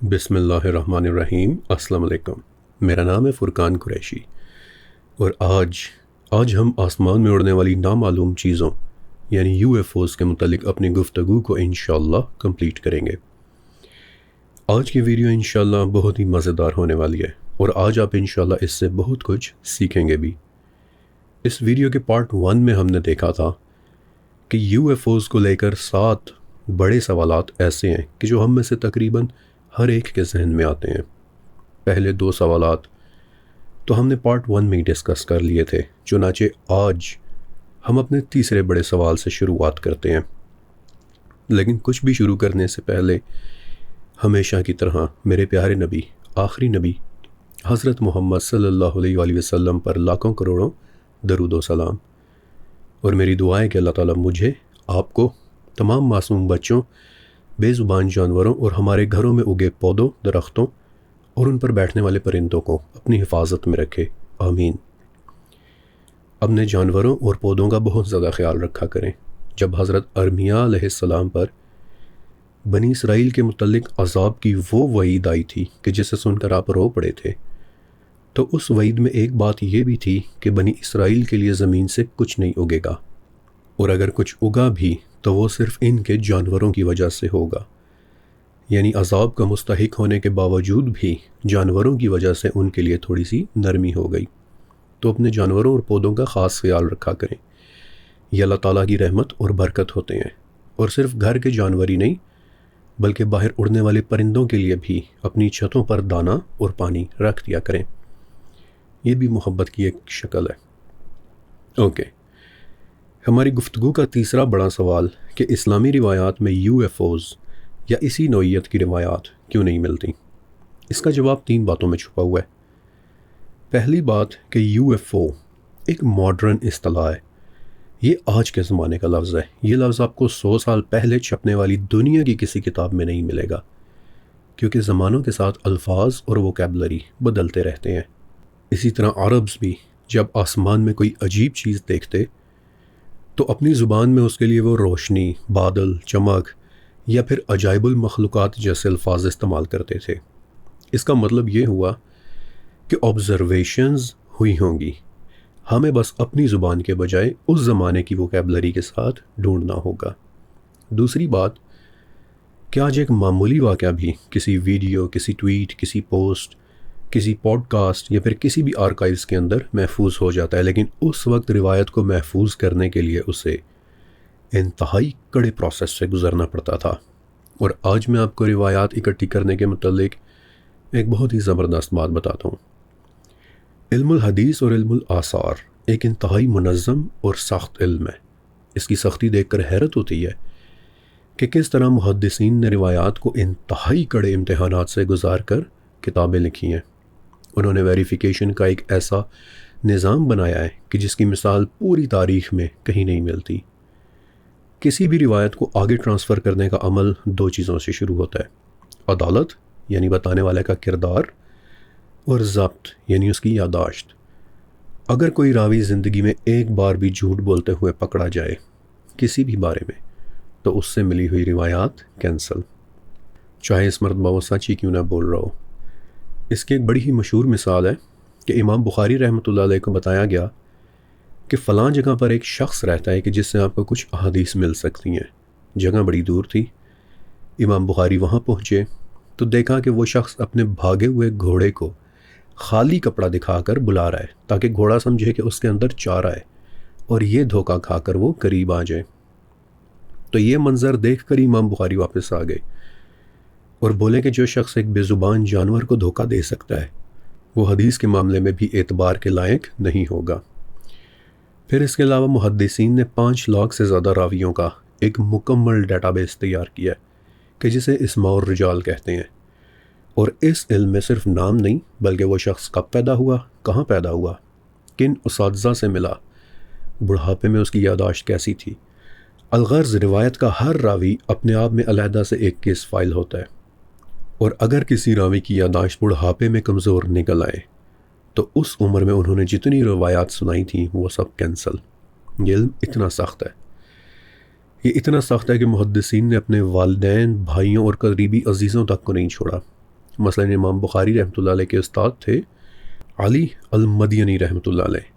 بسم اللہ الرحمن الرحیم۔ السلام علیکم۔ میرا نام ہے فرقان قریشی، اور آج ہم آسمان میں اڑنے والی نامعلوم چیزوں یعنی UFOs کے متعلق اپنی گفتگو کو انشاءاللہ کمپلیٹ کریں گے۔ آج کی ویڈیو انشاءاللہ بہت ہی مزیدار ہونے والی ہے، اور آج آپ انشاءاللہ اس سے بہت کچھ سیکھیں گے بھی۔ اس ویڈیو کے پارٹ 1 میں ہم نے دیکھا تھا کہ UFOs کو لے کر 7 بڑے سوالات ایسے ہیں کہ جو ہم میں سے تقریباً ہر ایک کے ذہن میں آتے ہیں۔ پہلے 2 سوالات تو ہم نے پارٹ 1 میں ہی ڈسکس کر لیے تھے، چنانچہ آج ہم اپنے تیسرے بڑے سوال سے شروعات کرتے ہیں۔ لیکن کچھ بھی شروع کرنے سے پہلے ہمیشہ کی طرح میرے پیارے نبی، آخری نبی حضرت محمد صلی اللہ علیہ وآلہ وسلم پر لاکھوں کروڑوں درود و سلام، اور میری دعا ہے کہ اللہ تعالیٰ مجھے، آپ کو، تمام معصوم بچوں، بے زبان جانوروں اور ہمارے گھروں میں اگے پودوں، درختوں اور ان پر بیٹھنے والے پرندوں کو اپنی حفاظت میں رکھے، آمین۔ اپنے جانوروں اور پودوں کا بہت زیادہ خیال رکھا کریں۔ جب حضرت ارمیا علیہ السلام پر بنی اسرائیل کے متعلق عذاب کی وہ وعید آئی تھی کہ جسے سن کر آپ رو پڑے تھے، تو اس وعید میں ایک بات یہ بھی تھی کہ بنی اسرائیل کے لیے زمین سے کچھ نہیں اگے گا، اور اگر کچھ اگا بھی تو وہ صرف ان کے جانوروں کی وجہ سے ہوگا، یعنی عذاب کا مستحق ہونے کے باوجود بھی جانوروں کی وجہ سے ان کے لیے تھوڑی سی نرمی ہو گئی۔ تو اپنے جانوروں اور پودوں کا خاص خیال رکھا کریں، یہ اللہ تعالیٰ کی رحمت اور برکت ہوتے ہیں۔ اور صرف گھر کے جانور ہی نہیں بلکہ باہر اڑنے والے پرندوں کے لیے بھی اپنی چھتوں پر دانہ اور پانی رکھ دیا کریں، یہ بھی محبت کی ایک شکل ہے۔ اوکے، ہماری گفتگو کا تیسرا بڑا سوال کہ اسلامی روایات میں UFOs یا اسی نوعیت کی روایات کیوں نہیں ملتی؟ اس کا جواب 3 باتوں میں چھپا ہوا ہے۔ پہلی بات کہ UFO ایک ماڈرن اصطلاح ہے، یہ آج کے زمانے کا لفظ ہے۔ یہ لفظ آپ کو 100 سال پہلے چھپنے والی دنیا کی کسی کتاب میں نہیں ملے گا، کیونکہ زمانوں کے ساتھ الفاظ اور ووکیبلری بدلتے رہتے ہیں۔ اسی طرح عربز بھی جب آسمان میں کوئی عجیب چیز دیکھتے تو اپنی زبان میں اس کے لیے وہ روشنی، بادل، چمک یا پھر عجائب المخلوقات جیسے الفاظ استعمال کرتے تھے۔ اس کا مطلب یہ ہوا کہ آبزرویشنز ہوئی ہوں گی، ہمیں بس اپنی زبان کے بجائے اس زمانے کی ووکیبلری کے ساتھ ڈھونڈنا ہوگا۔ دوسری بات کہ آج ایک معمولی واقعہ بھی کسی ویڈیو، کسی ٹویٹ، کسی پوسٹ، کسی پوڈ کاسٹ یا پھر کسی بھی آرکائیوز کے اندر محفوظ ہو جاتا ہے، لیکن اس وقت روایت کو محفوظ کرنے کے لیے اسے انتہائی کڑے پروسیس سے گزرنا پڑتا تھا۔ اور آج میں آپ کو روایات اکٹھی کرنے کے متعلق ایک بہت ہی زبردست بات بتاتا ہوں۔ علم الحدیث اور علم الآثار ایک انتہائی منظم اور سخت علم ہے۔ اس کی سختی دیکھ کر حیرت ہوتی ہے کہ کس طرح محدثین نے روایات کو انتہائی کڑے امتحانات سے گزار کر کتابیں لکھی ہیں۔ انہوں نے ویریفیکیشن کا ایک ایسا نظام بنایا ہے کہ جس کی مثال پوری تاریخ میں کہیں نہیں ملتی۔ کسی بھی روایت کو آگے ٹرانسفر کرنے کا عمل 2 چیزوں سے شروع ہوتا ہے: عدالت یعنی بتانے والے کا کردار، اور ضبط یعنی اس کی یادداشت۔ اگر کوئی راوی زندگی میں ایک بار بھی جھوٹ بولتے ہوئے پکڑا جائے کسی بھی بارے میں، تو اس سے ملی ہوئی روایات کینسل، چاہے اس مرتبہ وہ سچ ہی کیوں نہ بول رہا ہو۔ اس کی ایک بڑی ہی مشہور مثال ہے کہ امام بخاری رحمۃ اللہ علیہ کو بتایا گیا کہ فلاں جگہ پر ایک شخص رہتا ہے کہ جس سے آپ کو کچھ احادیث مل سکتی ہیں۔ جگہ بڑی دور تھی، امام بخاری وہاں پہنچے تو دیکھا کہ وہ شخص اپنے بھاگے ہوئے گھوڑے کو خالی کپڑا دکھا کر بلا رہا ہے تاکہ گھوڑا سمجھے کہ اس کے اندر چارہ ہے، اور یہ دھوکہ کھا کر وہ قریب آ جائے۔ تو یہ منظر دیکھ کر امام بخاری واپس آ گئے اور بولے کہ جو شخص ایک بے زبان جانور کو دھوکہ دے سکتا ہے وہ حدیث کے معاملے میں بھی اعتبار کے لائق نہیں ہوگا۔ پھر اس کے علاوہ محدثین نے 5 لاکھ سے زیادہ راویوں کا ایک مکمل ڈیٹا بیس تیار کیا ہے کہ جسے اسماء الرجال کہتے ہیں، اور اس علم میں صرف نام نہیں بلکہ وہ شخص کب پیدا ہوا، کہاں پیدا ہوا، کن اساتذہ سے ملا، بڑھاپے میں اس کی یادداشت کیسی تھی۔ الغرض روایت کا ہر راوی اپنے آپ میں علیحدہ سے ایک کیس فائل ہوتا ہے، اور اگر کسی راوی کی یادداشت بڑھاپے میں کمزور نکل آئے تو اس عمر میں انہوں نے جتنی روایات سنائی تھیں وہ سب کینسل۔ یہ علم اتنا سخت ہے، یہ اتنا سخت ہے کہ محدثین نے اپنے والدین، بھائیوں اور قریبی عزیزوں تک کو نہیں چھوڑا۔ مثلا امام بخاری رحمۃ اللہ علیہ کے استاد تھے علی المدینی رحمۃ اللہ علیہ۔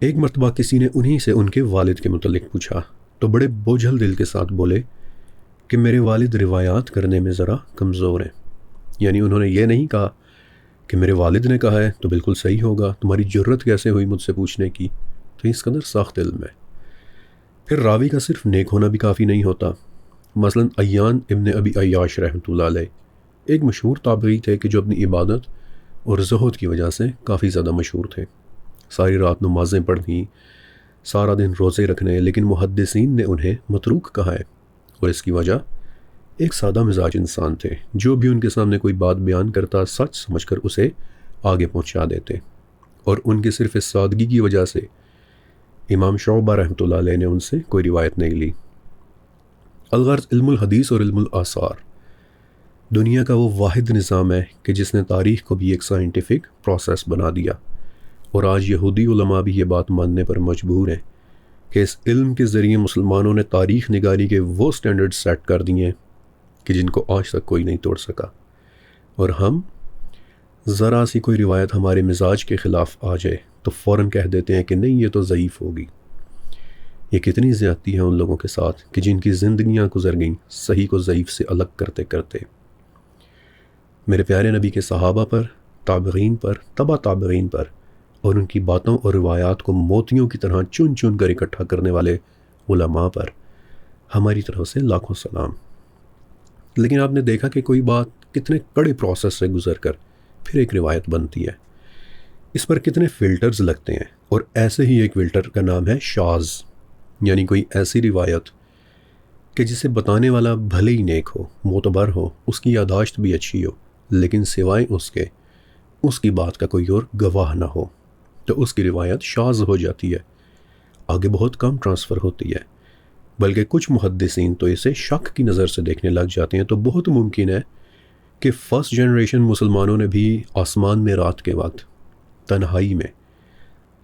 ایک مرتبہ کسی نے انہی سے ان کے والد کے متعلق پوچھا تو بڑے بوجھل دل کے ساتھ بولے کہ میرے والد روایات کرنے میں ذرا کمزور ہیں۔ یعنی انہوں نے یہ نہیں کہا کہ میرے والد نے کہا ہے تو بالکل صحیح ہوگا، تمہاری جرت کیسے ہوئی مجھ سے پوچھنے کی، تو اس قدر سخت علم ہے۔ پھر راوی کا صرف نیک ہونا بھی کافی نہیں ہوتا۔ مثلا عیان ابن ابی عیاش رحمۃ اللہ علیہ ایک مشہور تابعی تھے کہ جو اپنی عبادت اور زہد کی وجہ سے کافی زیادہ مشہور تھے، ساری رات نمازیں پڑھیں، سارا دن روزے رکھنے، لیکن محدثین نے انہیں متروک کہا ہے، اور اس کی وجہ ایک سادہ مزاج انسان تھے، جو بھی ان کے سامنے کوئی بات بیان کرتا سچ سمجھ کر اسے آگے پہنچا دیتے، اور ان کے صرف اس سادگی کی وجہ سے امام شعبہ رحمۃ اللہ علیہ نے ان سے کوئی روایت نہیں لی۔ الغرض علم الحدیث اور علم الآثار دنیا کا وہ واحد نظام ہے کہ جس نے تاریخ کو بھی ایک سائنٹیفک پروسیس بنا دیا، اور آج یہودی علماء بھی یہ بات ماننے پر مجبور ہیں کہ اس علم کے ذریعے مسلمانوں نے تاریخ نگاری کے وہ سٹینڈرڈ سیٹ کر دیے ہیں کہ جن کو آج تک کوئی نہیں توڑ سکا، اور ہم ذرا سی کوئی روایت ہمارے مزاج کے خلاف آ جائے تو فوراً کہہ دیتے ہیں کہ نہیں یہ تو ضعیف ہوگی۔ یہ کتنی زیادتی ہے ان لوگوں کے ساتھ کہ جن کی زندگیاں گزر گئیں صحیح کو ضعیف سے الگ کرتے کرتے۔ میرے پیارے نبی کے صحابہ پر، تابعین پر، تبع تابعین پر، اور ان کی باتوں اور روایات کو موتیوں کی طرح چن چن کر اکٹھا کرنے والے علماء پر ہماری طرف سے لاکھوں سلام۔ لیکن آپ نے دیکھا کہ کوئی بات کتنے کڑے پروسیس سے گزر کر پھر ایک روایت بنتی ہے، اس پر کتنے فلٹرز لگتے ہیں، اور ایسے ہی ایک فلٹر کا نام ہے شاذ، یعنی کوئی ایسی روایت کہ جسے بتانے والا بھلے ہی نیک ہو، معتبر ہو، اس کی یادداشت بھی اچھی ہو، لیکن سوائے اس کی بات کا کوئی اور گواہ نہ ہو، تو اس کی روایت شاذ ہو جاتی ہے، آگے بہت کم ٹرانسفر ہوتی ہے۔ بلکہ کچھ محدثین تو اسے شک کی نظر سے دیکھنے لگ جاتے ہیں، تو بہت ممکن ہے کہ فرسٹ جنریشن مسلمانوں نے بھی آسمان میں رات کے وقت تنہائی میں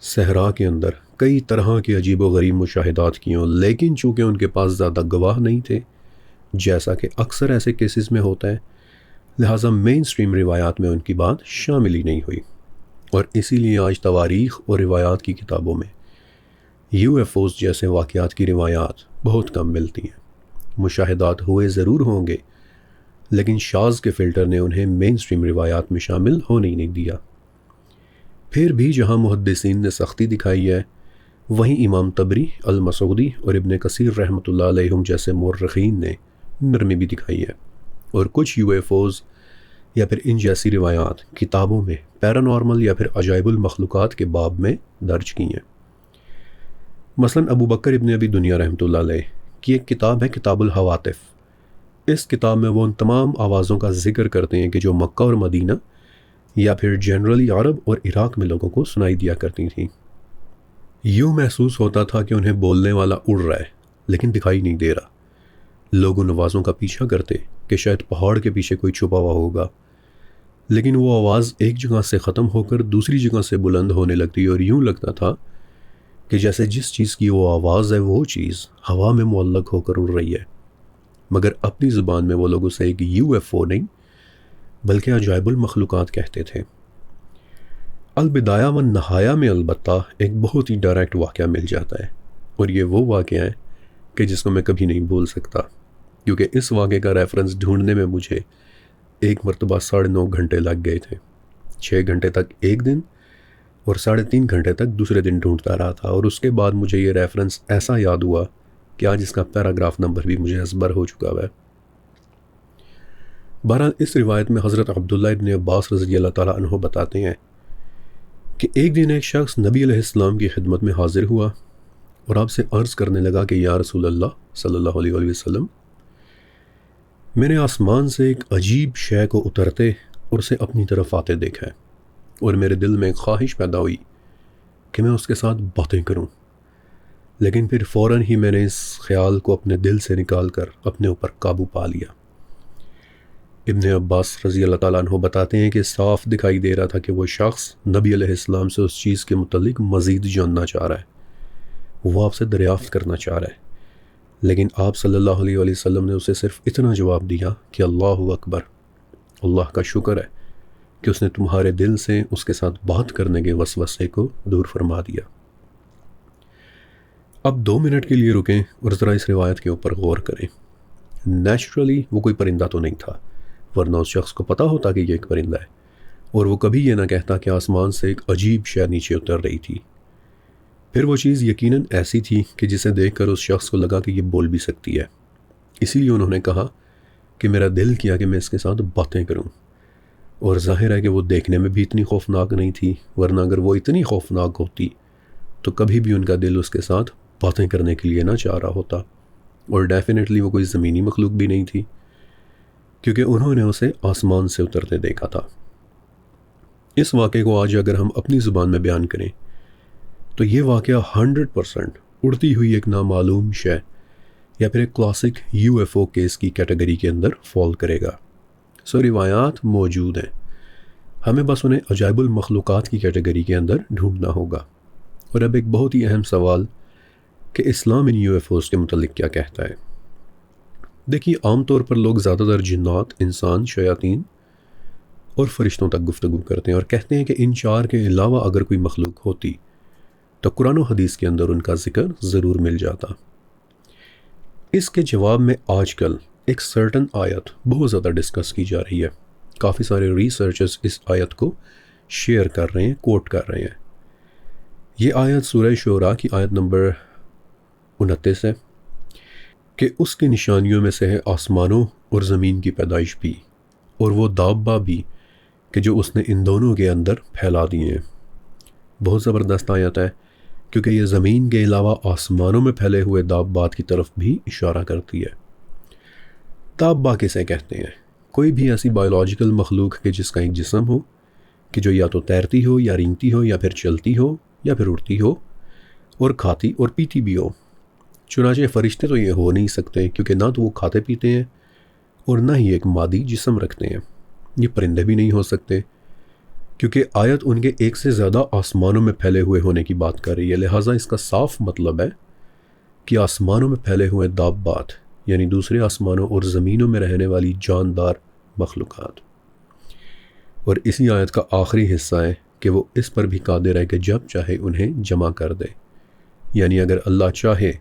صحرا کے اندر کئی طرح کے عجیب و غریب مشاہدات کیے ہوں، لیکن چونکہ ان کے پاس زیادہ گواہ نہیں تھے، جیسا کہ اکثر ایسے کیسز میں ہوتا ہے، لہٰذا مین سٹریم روایات میں ان کی بات شامل ہی نہیں ہوئی، اور اسی لیے آج تواریخ اور روایات کی کتابوں میں UFOs جیسے واقعات کی روایات بہت کم ملتی ہیں۔ مشاہدات ہوئے ضرور ہوں گے، لیکن شاذ کے فلٹر نے انہیں مین سٹریم روایات میں شامل ہونے ہی نہیں دیا۔ پھر بھی جہاں محدثین نے سختی دکھائی ہے، وہیں امام طبری، المسعودی اور ابن کثیر رحمۃ اللہ علیہم جیسے مورخین نے نرمی بھی دکھائی ہے، اور کچھ UFOs یا پھر ان جیسی روایات کتابوں میں پیرانارمل یا پھر عجائب المخلوقات کے باب میں درج کی ہیں۔ مثلا ابو بکر ابن ابی دنیا رحمۃ اللہ علیہ کی ایک کتاب ہے کتاب الحواتف۔ اس کتاب میں وہ ان تمام آوازوں کا ذکر کرتے ہیں کہ جو مکہ اور مدینہ یا پھر جنرلی عرب اور عراق میں لوگوں کو سنائی دیا کرتی تھیں۔ یوں محسوس ہوتا تھا کہ انہیں بولنے والا اڑ رہا ہے لیکن دکھائی نہیں دے رہا۔ لوگ ان آوازوں کا پیچھا کرتے کہ شاید پہاڑ کے پیچھے کوئی چھپا ہوا ہوگا، لیکن وہ آواز ایک جگہ سے ختم ہو کر دوسری جگہ سے بلند ہونے لگتی، اور یوں لگتا تھا کہ جیسے جس چیز کی وہ آواز ہے وہ چیز ہوا میں معلق ہو کر اڑ رہی ہے، مگر اپنی زبان میں وہ لوگ اسے ایک UFO نہیں بلکہ عجائب المخلوقات کہتے تھے۔ البدایہ و نہایہ میں البتہ ایک بہت ہی ڈائریکٹ واقعہ مل جاتا ہے، اور یہ وہ واقعہ ہے کہ جس کو میں کبھی نہیں بھول سکتا، کیونکہ اس واقعے کا ریفرنس ڈھونڈنے میں مجھے ایک مرتبہ 9.5 گھنٹے لگ گئے تھے، 6 گھنٹے تک ایک دن اور 3.5 گھنٹے تک دوسرے دن ڈھونڈتا رہا تھا، اور اس کے بعد مجھے یہ ریفرنس ایسا یاد ہوا کہ آج اس کا پیراگراف نمبر بھی مجھے ازبر ہو چکا ہے۔ بہرحال اس روایت میں حضرت عبداللہ ابن عباس رضی اللہ تعالیٰ عنہ بتاتے ہیں کہ ایک دن ایک شخص نبی علیہ السلام کی خدمت میں حاضر ہوا اور آپ سے عرض کرنے لگا کہ یا رسول اللہ صلی اللہ علیہ وسلم، میں نے آسمان سے ایک عجیب شے کو اترتے اور اسے اپنی طرف آتے دیکھا ہے، اور میرے دل میں ایک خواہش پیدا ہوئی کہ میں اس کے ساتھ باتیں کروں، لیکن پھر فوراً ہی میں نے اس خیال کو اپنے دل سے نکال کر اپنے اوپر قابو پا لیا۔ ابن عباس رضی اللہ تعالیٰ عنہ بتاتے ہیں کہ صاف دکھائی دے رہا تھا کہ وہ شخص نبی علیہ السلام سے اس چیز کے متعلق مزید جاننا چاہ رہا ہے، وہ آپ سے دریافت کرنا چاہ رہا ہے، لیکن آپ صلی اللہ علیہ وسلم نے اسے صرف اتنا جواب دیا کہ اللہ اکبر، اللہ کا شکر ہے کہ اس نے تمہارے دل سے اس کے ساتھ بات کرنے کے وسوسے کو دور فرما دیا۔ اب 2 منٹ کے لیے رکیں اور ذرا اس روایت کے اوپر غور کریں۔ نیچرلی وہ کوئی پرندہ تو نہیں تھا، ورنہ اس شخص کو پتہ ہوتا کہ یہ ایک پرندہ ہے، اور وہ کبھی یہ نہ کہتا کہ آسمان سے ایک عجیب شے نیچے اتر رہی تھی۔ پھر وہ چیز یقیناً ایسی تھی کہ جسے دیکھ کر اس شخص کو لگا کہ یہ بول بھی سکتی ہے، اسی لیے انہوں نے کہا کہ میرا دل کیا کہ میں اس کے ساتھ باتیں کروں۔ اور ظاہر ہے کہ وہ دیکھنے میں بھی اتنی خوفناک نہیں تھی، ورنہ اگر وہ اتنی خوفناک ہوتی تو کبھی بھی ان کا دل اس کے ساتھ باتیں کرنے کے لیے نہ چاہ رہا ہوتا، اور ڈیفینیٹلی وہ کوئی زمینی مخلوق بھی نہیں تھی، کیونکہ انہوں نے اسے آسمان سے اترتے دیکھا تھا۔ اس واقعے کو آج اگر ہم اپنی زبان میں بیان کریں تو یہ واقعہ 100% اڑتی ہوئی ایک نامعلوم شے یا پھر ایک کلاسک UFO کیس کی کیٹیگری کے اندر فال کرے گا۔ روایات موجود ہیں، ہمیں بس انہیں عجائب المخلوقات کی کیٹیگری کے اندر ڈھونڈنا ہوگا۔ اور اب ایک بہت ہی اہم سوال کہ اسلام ان UFOs کے متعلق کیا کہتا ہے۔ دیکھیے، عام طور پر لوگ زیادہ تر جنات، انسان، شیاطین اور فرشتوں تک گفتگو کرتے ہیں اور کہتے ہیں کہ ان 4 کے علاوہ اگر کوئی مخلوق ہوتی تو قرآن و حدیث کے اندر ان کا ذکر ضرور مل جاتا۔ اس کے جواب میں آج کل ایک سرٹن آیت بہت زیادہ ڈسکس کی جا رہی ہے۔ کافی سارے ریسرچرز اس آیت کو شیئر کر رہے ہیں، کوٹ کر رہے ہیں۔ یہ آیت سورہ شعراء کی آیت نمبر 29 ہے کہ اس کی نشانیوں میں سے ہے آسمانوں اور زمین کی پیدائش بھی، اور وہ دابہ بھی کہ جو اس نے ان دونوں کے اندر پھیلا دیے ہیں۔ بہت زبردست آیت ہے، کیونکہ یہ زمین کے علاوہ آسمانوں میں پھیلے ہوئے دابات کی طرف بھی اشارہ کرتی ہے۔ دابہ کسے کہتے ہیں؟ کوئی بھی ایسی بایولوجیکل مخلوق کہ جس کا ایک جسم ہو، کہ جو یا تو تیرتی ہو یا رینگتی ہو یا پھر چلتی ہو یا پھر اڑتی ہو، اور کھاتی اور پیتی بھی ہو۔ چنانچہ فرشتے تو یہ ہو نہیں سکتے، کیونکہ نہ تو وہ کھاتے پیتے ہیں اور نہ ہی ایک مادی جسم رکھتے ہیں۔ یہ پرندے بھی نہیں ہو سکتے، کیونکہ آیت ان کے ایک سے زیادہ آسمانوں میں پھیلے ہوئے ہونے کی بات کر رہی ہے۔ لہٰذا اس کا صاف مطلب ہے کہ آسمانوں میں پھیلے ہوئے دابات، یعنی دوسرے آسمانوں اور زمینوں میں رہنے والی جاندار مخلوقات۔ اور اسی آیت کا آخری حصہ ہے کہ وہ اس پر بھی قادر ہے کہ جب چاہے انہیں جمع کر دے، یعنی اگر اللہ چاہے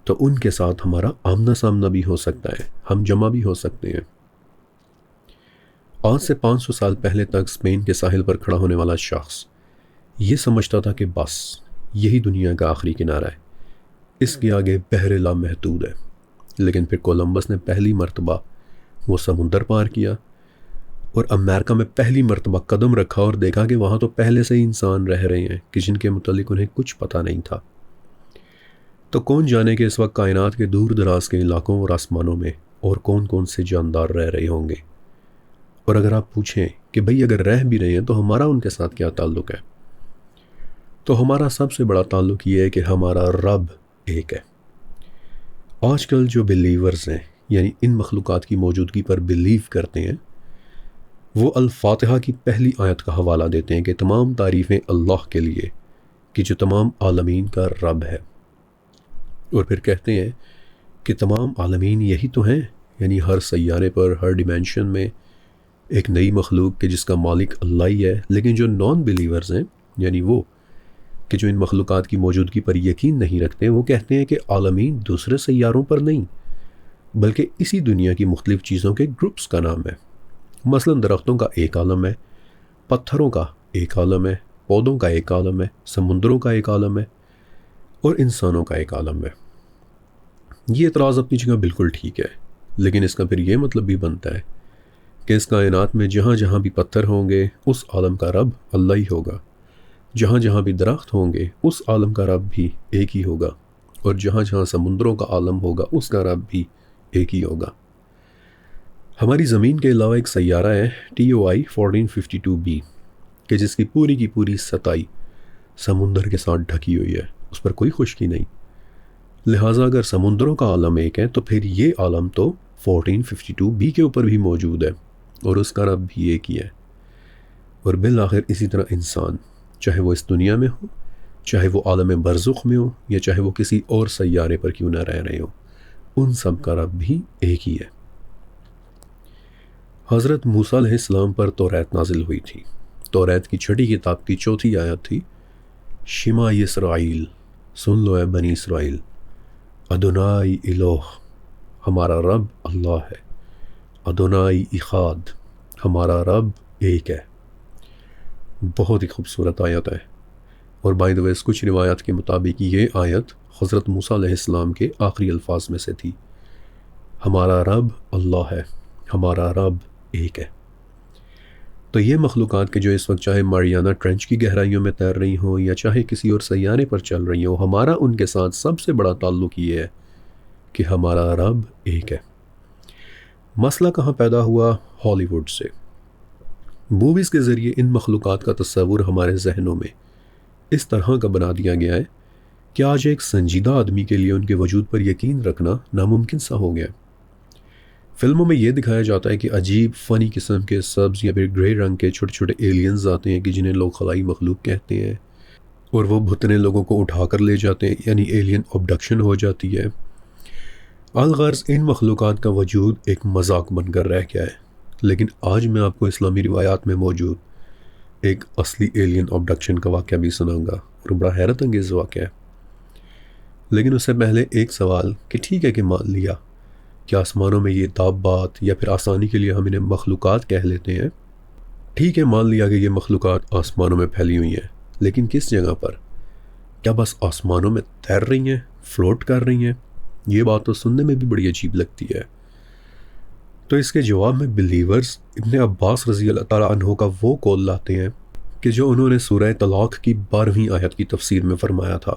تو ان کے ساتھ ہمارا آمنا سامنا بھی ہو سکتا ہے، ہم جمع بھی ہو سکتے ہیں۔ آج سے 500 سال پہلے تک اسپین کے ساحل پر کھڑا ہونے والا شخص یہ سمجھتا تھا کہ بس یہی دنیا کا آخری کنارہ ہے، اس کے آگے بحر لامحدود ہے۔ لیکن پھر کولمبس نے پہلی مرتبہ وہ سمندر پار کیا اور امریکہ میں پہلی مرتبہ قدم رکھا اور دیکھا کہ وہاں تو پہلے سے ہی انسان رہ رہے ہیں کہ جن کے متعلق انہیں کچھ پتہ نہیں تھا۔ تو کون جانے کہ اس وقت کائنات کے دور دراز کے علاقوں اور آسمانوں میں اور کون کون سے جاندار رہ رہے ہوں گے۔ اور اگر آپ پوچھیں کہ بھئی اگر رہ بھی رہے ہیں تو ہمارا ان کے ساتھ کیا تعلق ہے، تو ہمارا سب سے بڑا تعلق یہ ہے کہ ہمارا رب ایک ہے۔ آج کل جو بلیورز ہیں، یعنی ان مخلوقات کی موجودگی پر بلیو کرتے ہیں، وہ الفاتحہ کی پہلی آیت کا حوالہ دیتے ہیں کہ تمام تعریفیں اللہ کے لیے کہ جو تمام عالمین کا رب ہے، اور پھر کہتے ہیں کہ تمام عالمین یہی تو ہیں، یعنی ہر سیارے پر، ہر ڈیمینشن میں ایک نئی مخلوق کہ جس کا مالک اللہ ہی ہے۔ لیکن جو نان بلیورز ہیں، یعنی وہ کہ جو ان مخلوقات کی موجودگی پر یقین نہیں رکھتے، وہ کہتے ہیں کہ عالمین دوسرے سیاروں پر نہیں بلکہ اسی دنیا کی مختلف چیزوں کے گروپس کا نام ہے۔ مثلا درختوں کا ایک عالم ہے، پتھروں کا ایک عالم ہے، پودوں کا ایک عالم ہے، سمندروں کا ایک عالم ہے، اور انسانوں کا ایک عالم ہے۔ یہ اعتراض اپنی جگہ بالکل ٹھیک ہے، لیکن اس کا پھر یہ مطلب بھی بنتا ہے کہ اس کائنات میں جہاں جہاں بھی پتھر ہوں گے اس عالم کا رب اللہ ہی ہوگا، جہاں جہاں بھی درخت ہوں گے اس عالم کا رب بھی ایک ہی ہوگا، اور جہاں جہاں سمندروں کا عالم ہوگا اس کا رب بھی ایک ہی ہوگا۔ ہماری زمین کے علاوہ ایک سیارہ ہے TOI 1452b کہ جس کی پوری سطح سمندر کے ساتھ ڈھکی ہوئی ہے، اس پر کوئی خشکی نہیں۔ لہٰذا اگر سمندروں کا عالم ایک ہے تو پھر یہ عالم تو 1452b کے اوپر بھی موجود ہے اور اس کا رب بھی ایک ہی ہے۔ اور بالآخر اسی طرح انسان، چاہے وہ اس دنیا میں ہو، چاہے وہ عالم برزخ میں ہو، یا چاہے وہ کسی اور سیارے پر کیوں نہ رہ رہے ہو، ان سب کا رب بھی ایک ہی ہے۔ حضرت موسیٰ علیہ السلام پر توریت نازل ہوئی تھی۔ توریت کی چھٹی کتاب کی چوتھی آیت تھی، شما اسرائیل، سن لو اے بنی اسرائیل، ادونائی الہ، ہمارا رب اللہ ہے، ادونائی اخاد، ہمارا رب ایک ہے۔ بہت ہی خوبصورت آیت ہے، اور بائی دا ویز کچھ روایات کے مطابق یہ آیت حضرت موسیٰ علیہ السلام کے آخری الفاظ میں سے تھی، ہمارا رب اللہ ہے، ہمارا رب ایک ہے۔ تو یہ مخلوقات کے جو اس وقت چاہے ماریانا ٹرنچ کی گہرائیوں میں تیر رہی ہوں یا چاہے کسی اور سیارے پر چل رہی ہوں، ہمارا ان کے ساتھ سب سے بڑا تعلق یہ ہے کہ ہمارا رب ایک ہے۔ مسئلہ کہاں پیدا ہوا؟ ہالی ووڈ سے۔ موویز کے ذریعے ان مخلوقات کا تصور ہمارے ذہنوں میں اس طرح کا بنا دیا گیا ہے کہ آج ایک سنجیدہ آدمی کے لیے ان کے وجود پر یقین رکھنا ناممکن سا ہو گیا۔ فلموں میں یہ دکھایا جاتا ہے کہ عجیب فنی قسم کے سبز یا پھر گرے رنگ کے چھوٹے چھوٹے ایلینز آتے ہیں کہ جنہیں لوگ خلائی مخلوق کہتے ہیں، اور وہ بھتنے لوگوں کو اٹھا کر لے جاتے ہیں، یعنی ایلین ابڈکشن ہو جاتی ہے۔ الغرض ان مخلوقات کا وجود ایک مذاق بن کر رہ گیا ہے، لیکن آج میں آپ کو اسلامی روایات میں موجود ایک اصلی ایلین ابڈکشن کا واقعہ بھی سناؤں گا، اور بڑا حیرت انگیز واقعہ ہے۔ لیکن اس سے پہلے ایک سوال کہ ٹھیک ہے کہ مان لیا کہ آسمانوں میں یہ دابات یا پھر آسانی کے لیے ہم انہیں مخلوقات کہہ لیتے ہیں، ٹھیک ہے مان لیا کہ یہ مخلوقات آسمانوں میں پھیلی ہوئی ہیں، لیکن کس جگہ پر؟ کیا بس آسمانوں میں تیر رہی ہیں، فلوٹ کر رہی ہیں؟ یہ بات تو سننے میں بھی بڑی عجیب لگتی ہے۔ تو اس کے جواب میں بلیورز ابن عباس رضی اللہ تعالیٰ عنہ کا وہ قول لاتے ہیں کہ جو انہوں نے سورہ طلاق کی 12ویں آیت کی تفسیر میں فرمایا تھا۔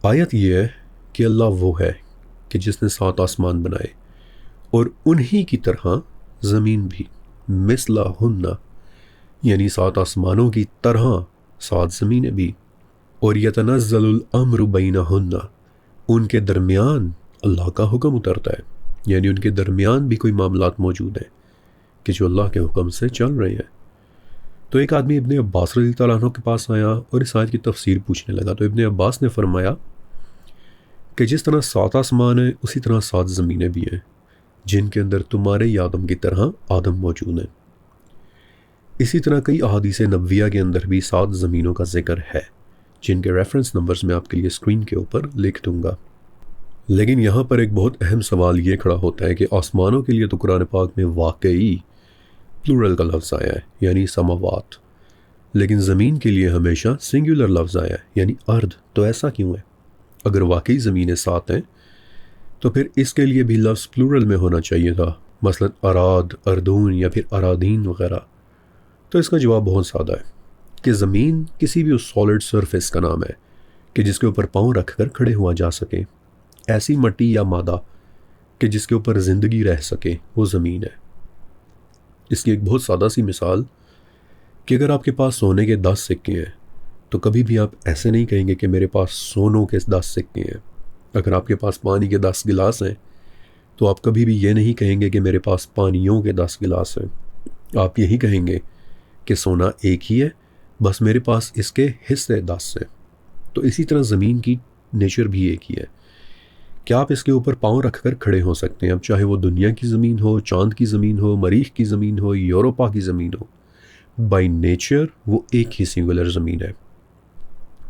آیت یہ ہے کہ اللہ وہ ہے کہ جس نے 7 آسمان بنائے اور انہی کی طرح زمین بھی، مثلہن، یعنی 7 آسمانوں کی طرح 7 زمینیں بھی، اور یتنزل الامر بینہن، ان کے درمیان اللہ کا حکم اترتا ہے، یعنی ان کے درمیان بھی کوئی معاملات موجود ہیں کہ جو اللہ کے حکم سے چل رہے ہیں۔ تو ایک آدمی ابن عباس رضی اللہ عنہ کے پاس آیا اور اس آیت کی تفسیر پوچھنے لگا، تو ابن عباس نے فرمایا کہ جس طرح 7 آسمان ہیں اسی طرح 7 زمینیں بھی ہیں، جن کے اندر تمہارے آدم کی طرح آدم موجود ہیں۔ اسی طرح کئی احادیث نبویہ کے اندر بھی 7 زمینوں کا ذکر ہے، جن کے ریفرنس نمبرز میں آپ کے لیے اسکرین کے اوپر لکھ دوں گا۔ لیکن یہاں پر ایک بہت اہم سوال یہ کھڑا ہوتا ہے کہ آسمانوں کے لیے تو قرآن پاک میں واقعی پلورل کا لفظ آیا ہے، یعنی سماوات، لیکن زمین کے لیے ہمیشہ سنگولر لفظ آیا ہے، یعنی ارض۔ تو ایسا کیوں ہے؟ اگر واقعی زمینیں 7 ہیں تو پھر اس کے لیے بھی لفظ پلورل میں ہونا چاہیے تھا، مثلا اراد، اردون یا پھر ارادین وغیرہ۔ تو اس کا جواب بہت سادہ ہے کہ زمین کسی بھی اس سالڈ سرفیس کا نام ہے کہ جس کے اوپر پاؤں رکھ کر کھڑے ہوا جا سکے، ایسی مٹی یا مادہ کہ جس کے اوپر زندگی رہ سکے، وہ زمین ہے۔ اس کی ایک بہت سادہ سی مثال کہ اگر آپ کے پاس سونے کے 10 سکے ہیں تو کبھی بھی آپ ایسے نہیں کہیں گے کہ میرے پاس سونوں کے 10 سکے ہیں۔ اگر آپ کے پاس پانی کے 10 گلاس ہیں تو آپ کبھی بھی یہ نہیں کہیں گے کہ میرے پاس پانیوں کے 10 گلاس ہیں۔ آپ یہی کہیں گے کہ سونا ایک ہی ہے، بس میرے پاس اس کے حصے 10 ہیں۔ تو اسی طرح زمین کی نیچر بھی ایک ہی ہے کہ آپ اس کے اوپر پاؤں رکھ کر کھڑے ہو سکتے ہیں، اب چاہے وہ دنیا کی زمین ہو، چاند کی زمین ہو، مریخ کی زمین ہو، یوروپا کی زمین ہو، بائی نیچر وہ ایک ہی سنگولر زمین ہے۔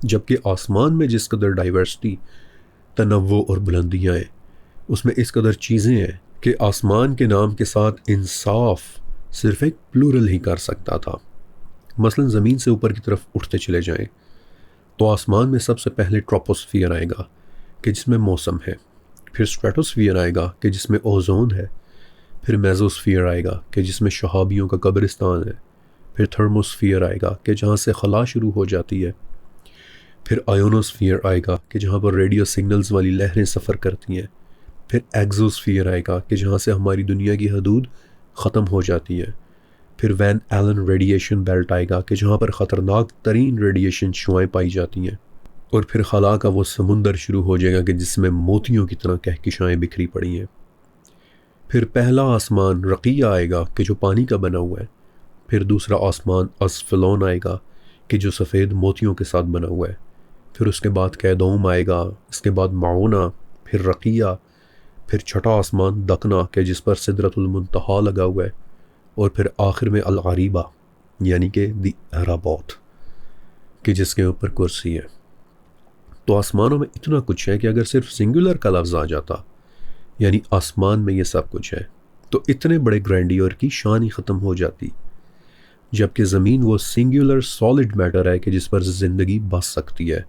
جبکہ آسمان میں جس قدر ڈائیورسٹی، تنوع اور بلندیاں ہیں، اس میں اس قدر چیزیں ہیں کہ آسمان کے نام کے ساتھ انصاف صرف ایک پلورل ہی کر سکتا تھا۔ مثلا زمین سے اوپر کی طرف اٹھتے چلے جائیں تو آسمان میں سب سے پہلے ٹروپوسفیئر آئے گا کہ جس میں موسم ہے، پھر اسٹریٹوسفیئر آئے گا کہ جس میں اوزون ہے، پھر میزوسفیئر آئے گا کہ جس میں شہابیوں کا قبرستان ہے، پھر تھرموسفیئر آئے گا کہ جہاں سے خلا شروع ہو جاتی ہے، پھر آیونوسفیئر آئے گا کہ جہاں پر ریڈیو سگنلز والی لہریں سفر کرتی ہیں، پھر ایگزوسفیئر آئے گا کہ جہاں سے ہماری دنیا کی حدود ختم ہو جاتی ہے، پھر وین ایلن ریڈیشن بیلٹ آئے گا کہ جہاں پر خطرناک ترین ریڈیشن شعاعیں پائی جاتی ہیں، اور پھر خلا کا وہ سمندر شروع ہو جائے گا کہ جس میں موتیوں کی طرح کہکشائیں بکھری پڑی ہیں۔ پھر پہلا آسمان رقیہ آئے گا کہ جو پانی کا بنا ہوا ہے، پھر دوسرا آسمان اسفلون آئے گا کہ جو سفید موتیوں کے ساتھ بنا ہوا ہے، پھر اس کے بعد کیدوم آئے گا، اس کے بعد معونہ، پھر رقیہ، پھر چھٹا آسمان دکناک ہے جس پر سدرۃ المنتہا لگا ہوا ہے، اور پھر آخر میں العریبہ یعنی کہ دی عربات کہ جس کے اوپر کرسی ہے۔ تو آسمانوں میں اتنا کچھ ہے کہ اگر صرف سنگولر کا لفظ آ جاتا یعنی آسمان میں یہ سب کچھ ہے تو اتنے بڑے گرینڈیور کی شان ہی ختم ہو جاتی، جبکہ زمین وہ سنگولر سالڈ میٹر ہے کہ جس پر زندگی بس سکتی ہے،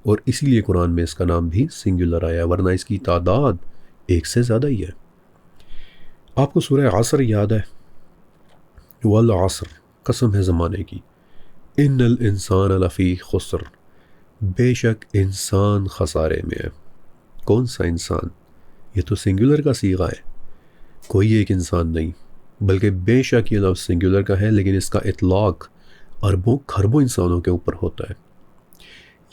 اور اسی لیے قرآن میں اس کا نام بھی سنگولر آیا، ورنہ اس کی تعداد ایک سے زیادہ ہی ہے۔ آپ کو سورہ عصر یاد ہے؟ والعصر، قسم ہے زمانے کی، ان الانسان لفی خسر، بے شک انسان خسارے میں ہے۔ کون سا انسان؟ یہ تو سنگولر کا صیغہ ہے، کوئی ایک انسان نہیں، بلکہ بے شک یہ لفظ سنگولر کا ہے، لیکن اس کا اطلاق اربوں کھربوں انسانوں کے اوپر ہوتا ہے۔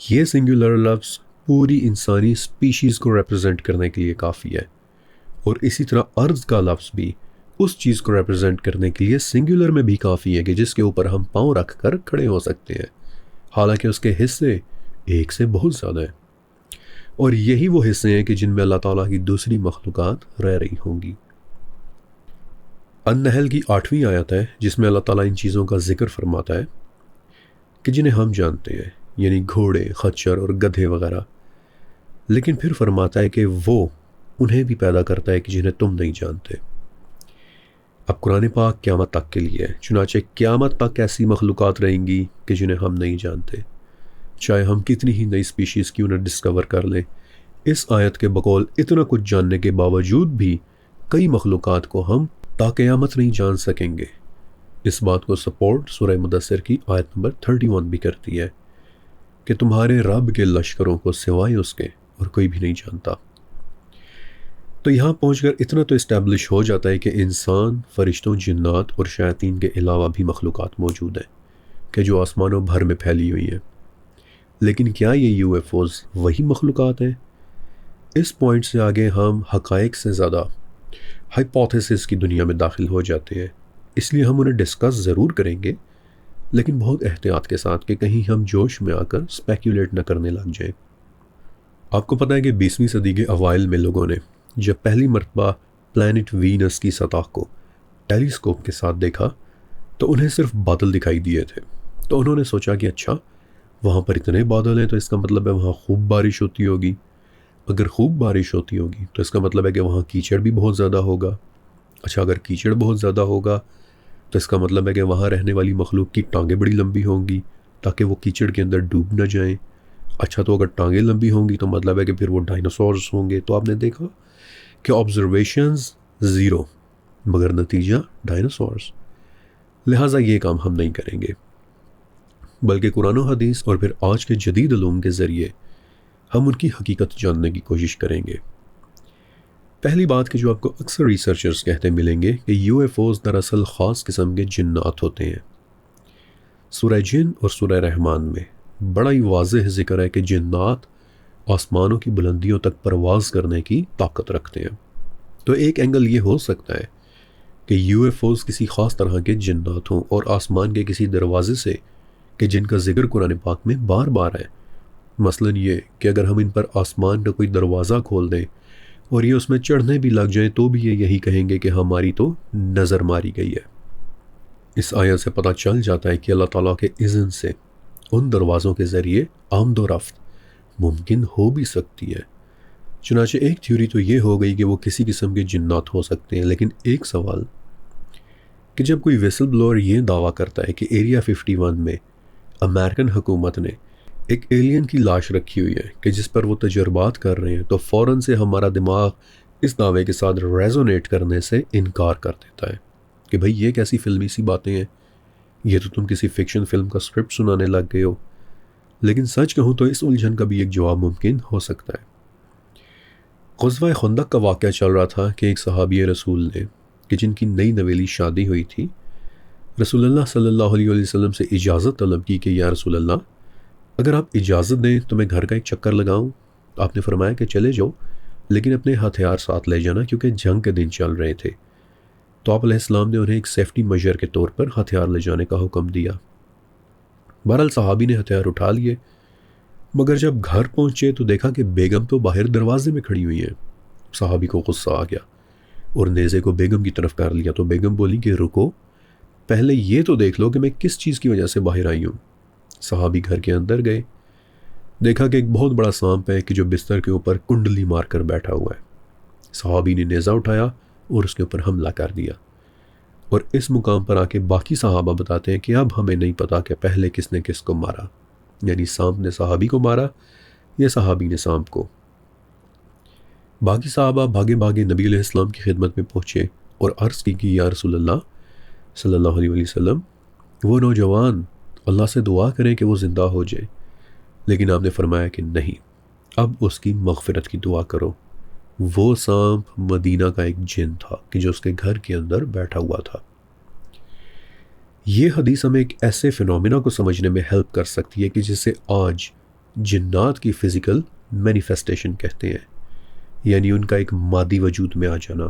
یہ سنگولر لفظ پوری انسانی سپیشیز کو ریپرزینٹ کرنے کے لیے کافی ہے، اور اسی طرح ارض کا لفظ بھی اس چیز کو ریپرزینٹ کرنے کے لیے سنگولر میں بھی کافی ہے کہ جس کے اوپر ہم پاؤں رکھ کر کھڑے ہو سکتے ہیں، حالانکہ اس کے حصے ایک سے بہت زیادہ ہیں، اور یہی وہ حصے ہیں کہ جن میں اللہ تعالیٰ کی دوسری مخلوقات رہ رہی ہوں گی۔ النحل کی 8ویں آیت ہے جس میں اللہ تعالیٰ ان چیزوں کا ذکر فرماتا ہے کہ جنہیں ہم جانتے ہیں، یعنی گھوڑے، خچر اور گدھے وغیرہ، لیکن پھر فرماتا ہے کہ وہ انہیں بھی پیدا کرتا ہے کہ جنہیں تم نہیں جانتے۔ اب قرآن پاک قیامت تک کے لیے ہے، چنانچہ قیامت تک ایسی مخلوقات رہیں گی کہ جنہیں ہم نہیں جانتے، چاہے ہم کتنی ہی نئی سپیشیز کیوں نہ ڈسکور کر لیں۔ اس آیت کے بقول اتنا کچھ جاننے کے باوجود بھی کئی مخلوقات کو ہم تا قیامت نہیں جان سکیں گے۔ اس بات کو سپورٹ سورہ مدثر کی آیت نمبر 31 بھی کرتی ہے کہ تمہارے رب کے لشکروں کو سوائے اس کے اور کوئی بھی نہیں جانتا۔ تو یہاں پہنچ کر اتنا تو اسٹیبلش ہو جاتا ہے کہ انسان، فرشتوں، جنات اور شیاطین کے علاوہ بھی مخلوقات موجود ہیں کہ جو آسمانوں بھر میں پھیلی ہوئی ہیں، لیکن کیا یہ یو ایف اوز وہی مخلوقات ہیں؟ اس پوائنٹ سے آگے ہم حقائق سے زیادہ ہائپوتھیسس کی دنیا میں داخل ہو جاتے ہیں، اس لیے ہم انہیں ڈسکس ضرور کریں گے، لیکن بہت احتیاط کے ساتھ کہ کہیں ہم جوش میں آ کر اسپیکولیٹ نہ کرنے لگ جائیں۔ آپ کو پتہ ہے کہ 20ویں صدی کے اوائل میں لوگوں نے جب پہلی مرتبہ پلانٹ وینس کی سطح کو ٹیلیسکوپ کے ساتھ دیکھا تو انہیں صرف بادل دکھائی دیے تھے، تو انہوں نے سوچا کہ اچھا وہاں پر اتنے بادل ہیں تو اس کا مطلب ہے وہاں خوب بارش ہوتی ہوگی، اگر خوب بارش ہوتی ہوگی تو اس کا مطلب ہے کہ وہاں کیچڑ بھی بہت زیادہ ہوگا، اچھا اگر کیچڑ بہت زیادہ ہوگا تو اس کا مطلب ہے کہ وہاں رہنے والی مخلوق کی ٹانگیں بڑی لمبی ہوں گی تاکہ وہ کیچڑ کے اندر ڈوب نہ جائیں، اچھا تو اگر ٹانگیں لمبی ہوں گی تو مطلب ہے کہ پھر وہ ڈائناسورز ہوں گے۔ تو آپ نے دیکھا کہ آبزرویشنز زیرو مگر نتیجہ ڈائناسورز، لہٰذا یہ کام ہم نہیں کریں گے، بلکہ قرآن و حدیث اور پھر آج کے جدید علوم کے ذریعے ہم ان کی حقیقت جاننے کی کوشش کریں گے۔ پہلی بات کہ جو آپ کو اکثر ریسرچرز کہتے ملیں گے کہ یو ایف اوز دراصل خاص قسم کے جنات ہوتے ہیں۔ سورہ جن اور سورہ رحمان میں بڑا ہی واضح ذکر ہے کہ جنات آسمانوں کی بلندیوں تک پرواز کرنے کی طاقت رکھتے ہیں۔ تو ایک اینگل یہ ہو سکتا ہے کہ یو ایف اوز کسی خاص طرح کے جنات ہوں اور آسمان کے کسی دروازے سے کہ جن کا ذکر قرآن پاک میں بار بار ہے، مثلاً یہ کہ اگر ہم ان پر آسمان کا کوئی دروازہ کھول دیں اور یہ اس میں چڑھنے بھی لگ جائیں تو بھی یہ یہی کہیں گے کہ ہماری تو نظر ماری گئی ہے۔ اس آیت سے پتہ چل جاتا ہے کہ اللہ تعالیٰ کے اذن سے ان دروازوں کے ذریعے آمد و رفت ممکن ہو بھی سکتی ہے۔ چنانچہ ایک تھیوری تو یہ ہو گئی کہ وہ کسی قسم کے جنات ہو سکتے ہیں، لیکن ایک سوال کہ جب کوئی ویسل بلوئر یہ دعویٰ کرتا ہے کہ ایریا 51 میں امریکن حکومت نے ایک ایلین کی لاش رکھی ہوئی ہے کہ جس پر وہ تجربات کر رہے ہیں، تو فوراً سے ہمارا دماغ اس دعوے کے ساتھ ریزونیٹ کرنے سے انکار کر دیتا ہے کہ بھئی یہ کیسی فلمی سی باتیں ہیں، یہ تو تم کسی فکشن فلم کا اسکرپٹ سنانے لگ گئے ہو۔ لیکن سچ کہوں تو اس الجھن کا بھی ایک جواب ممکن ہو سکتا ہے۔ غزوہ خندق کا واقعہ چل رہا تھا کہ ایک صحابی رسول نے کہ جن کی نئی نویلی شادی ہوئی تھی، رسول اللہ صلی اللہ علیہ وسلم سے اجازت طلب کی کہ یا رسول اللہ اگر آپ اجازت دیں تو میں گھر کا ایک چکر لگاؤں۔ آپ نے فرمایا کہ چلے جاؤ، لیکن اپنے ہتھیار ساتھ لے جانا کیونکہ جنگ کے دن چل رہے تھے۔ تو آپ علیہ السلام نے انہیں ایک سیفٹی میجر کے طور پر ہتھیار لے جانے کا حکم دیا۔ بہرحال صحابی نے ہتھیار اٹھا لیے، مگر جب گھر پہنچے تو دیکھا کہ بیگم تو باہر دروازے میں کھڑی ہوئی ہیں۔ صحابی کو غصہ آ گیا اور نیزے کو بیگم کی طرف کر لیا، تو بیگم بولی کہ رکو، پہلے یہ تو دیکھ لو کہ میں کس چیز کی وجہ سے باہر آئی ہوں۔ صحابی گھر کے اندر گئے، دیکھا کہ ایک بہت بڑا سانپ ہے کہ جو بستر کے اوپر کنڈلی مار کر بیٹھا ہوا ہے۔ صحابی نے نیزہ اٹھایا اور اس کے اوپر حملہ کر دیا، اور اس مقام پر آ کے باقی صحابہ بتاتے ہیں کہ اب ہمیں نہیں پتا کہ پہلے کس نے کس کو مارا، یعنی سانپ نے صحابی کو مارا یا صحابی نے سانپ کو۔ باقی صحابہ بھاگے بھاگے نبی علیہ السلام کی خدمت میں پہنچے اور عرض کی کہ یا رسول اللہ صلی اللہ علیہ وسلم، وہ نوجوان، اللہ سے دعا کریں کہ وہ زندہ ہو جائے۔ لیکن آپ نے فرمایا کہ نہیں، اب اس کی مغفرت کی دعا کرو۔ وہ سانپ مدینہ کا ایک جن تھا کہ جو اس کے گھر کے اندر بیٹھا ہوا تھا۔ یہ حدیث ہمیں ایک ایسے فینومینا کو سمجھنے میں ہیلپ کر سکتی ہے کہ جسے آج جنات کی فزیکل مینیفیسٹیشن کہتے ہیں، یعنی ان کا ایک مادی وجود میں آ جانا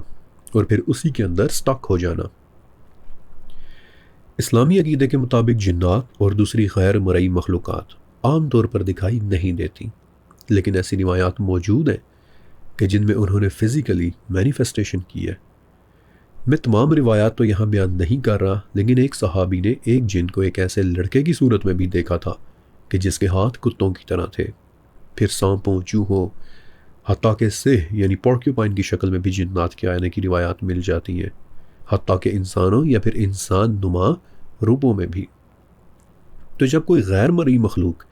اور پھر اسی کے اندر سٹک ہو جانا۔ اسلامی عقیدے کے مطابق جنات اور دوسری غیر مرئی مخلوقات عام طور پر دکھائی نہیں دیتی، لیکن ایسی روایات موجود ہیں کہ جن میں انہوں نے فزیکلی مینیفیسٹیشن کی ہے۔ میں تمام روایات تو یہاں بیان نہیں کر رہا، لیکن ایک صحابی نے ایک جن کو ایک ایسے لڑکے کی صورت میں بھی دیکھا تھا کہ جس کے ہاتھ کتوں کی طرح تھے، پھر سانپوں، چوہوں، حتیٰ کہ سہ یعنی پورکیوپائن کی شکل میں بھی جنات کے آنے کی روایات مل جاتی ہیں، حتیٰ کہ انسانوں یا پھر انسان نما روپوں میں بھی۔ تو جب کوئی غیر مرئی مخلوق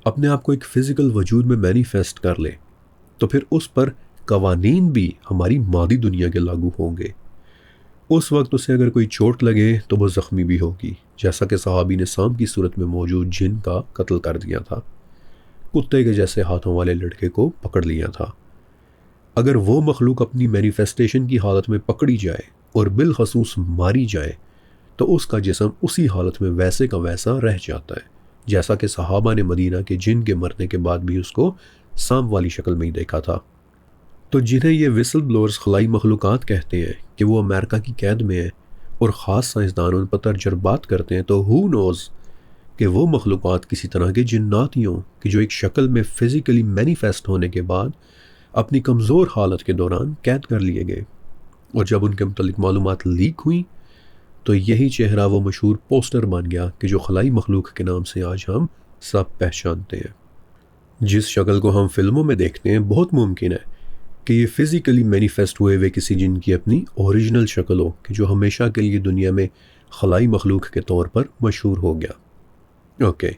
اپنے آپ کو ایک فزیکل وجود میں مینیفیسٹ کر لے تو پھر اس پر قوانین بھی ہماری مادی دنیا کے لاگو ہوں گے۔ اس وقت اسے اگر کوئی چوٹ لگے تو وہ زخمی بھی ہوگی، جیسا کہ صحابی نے سانپ کی صورت میں موجود جن کا قتل کر دیا تھا، کتے کے جیسے ہاتھوں والے لڑکے کو پکڑ لیا تھا۔ اگر وہ مخلوق اپنی مینیفیسٹیشن کی حالت میں پکڑی جائے اور بالخصوص ماری جائے تو اس کا جسم اسی حالت میں ویسے کا ویسا رہ جاتا ہے، جیسا کہ صحابہ نے مدینہ کے جن کے مرنے کے بعد بھی اس کو سانپ والی شکل میں ہی دیکھا تھا۔ تو جنہیں یہ وسل بلورز خلائی مخلوقات کہتے ہیں کہ وہ امریکہ کی قید میں ہیں اور خاص سائنسدان ان پر تجربات کرتے ہیں، تو ہو نوز کہ وہ مخلوقات کسی طرح کے جنات ہی ہوں کہ جو ایک شکل میں فزیکلی مینیفیسٹ ہونے کے بعد اپنی کمزور حالت کے دوران قید کر لیے گئے، اور جب ان کے متعلق معلومات لیک ہوئیں تو یہی چہرہ وہ مشہور پوسٹر بن گیا کہ جو خلائی مخلوق کے نام سے آج ہم سب پہچانتے ہیں۔ جس شکل کو ہم فلموں میں دیکھتے ہیں، بہت ممکن ہے کہ یہ فزیکلی مینیفیسٹ ہوئے کسی جن کی اپنی اوریجنل شکل ہو کہ جو ہمیشہ کے لیے دنیا میں خلائی مخلوق کے طور پر مشہور ہو گیا۔ اوکے،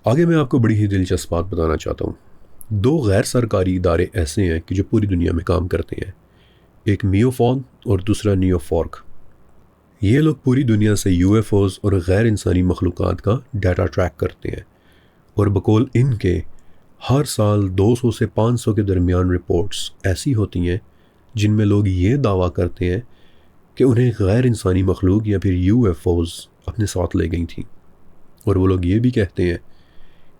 آگے میں آپ کو بڑی ہی دلچسپ بات بتانا چاہتا ہوں۔ دو غیر سرکاری ادارے ایسے ہیں کہ جو پوری دنیا میں کام کرتے ہیں، ایک میوفون اور دوسرا نیوفارک۔ یہ لوگ پوری دنیا سے یو ایف اوز اور غیر انسانی مخلوقات کا ڈیٹا ٹریک کرتے ہیں، اور بقول ان کے ہر سال 200 سے 500 کے درمیان رپورٹس ایسی ہوتی ہیں جن میں لوگ یہ دعویٰ کرتے ہیں کہ انہیں غیر انسانی مخلوق یا پھر یو ایف اوز اپنے ساتھ لے گئی تھیں، اور وہ لوگ یہ بھی کہتے ہیں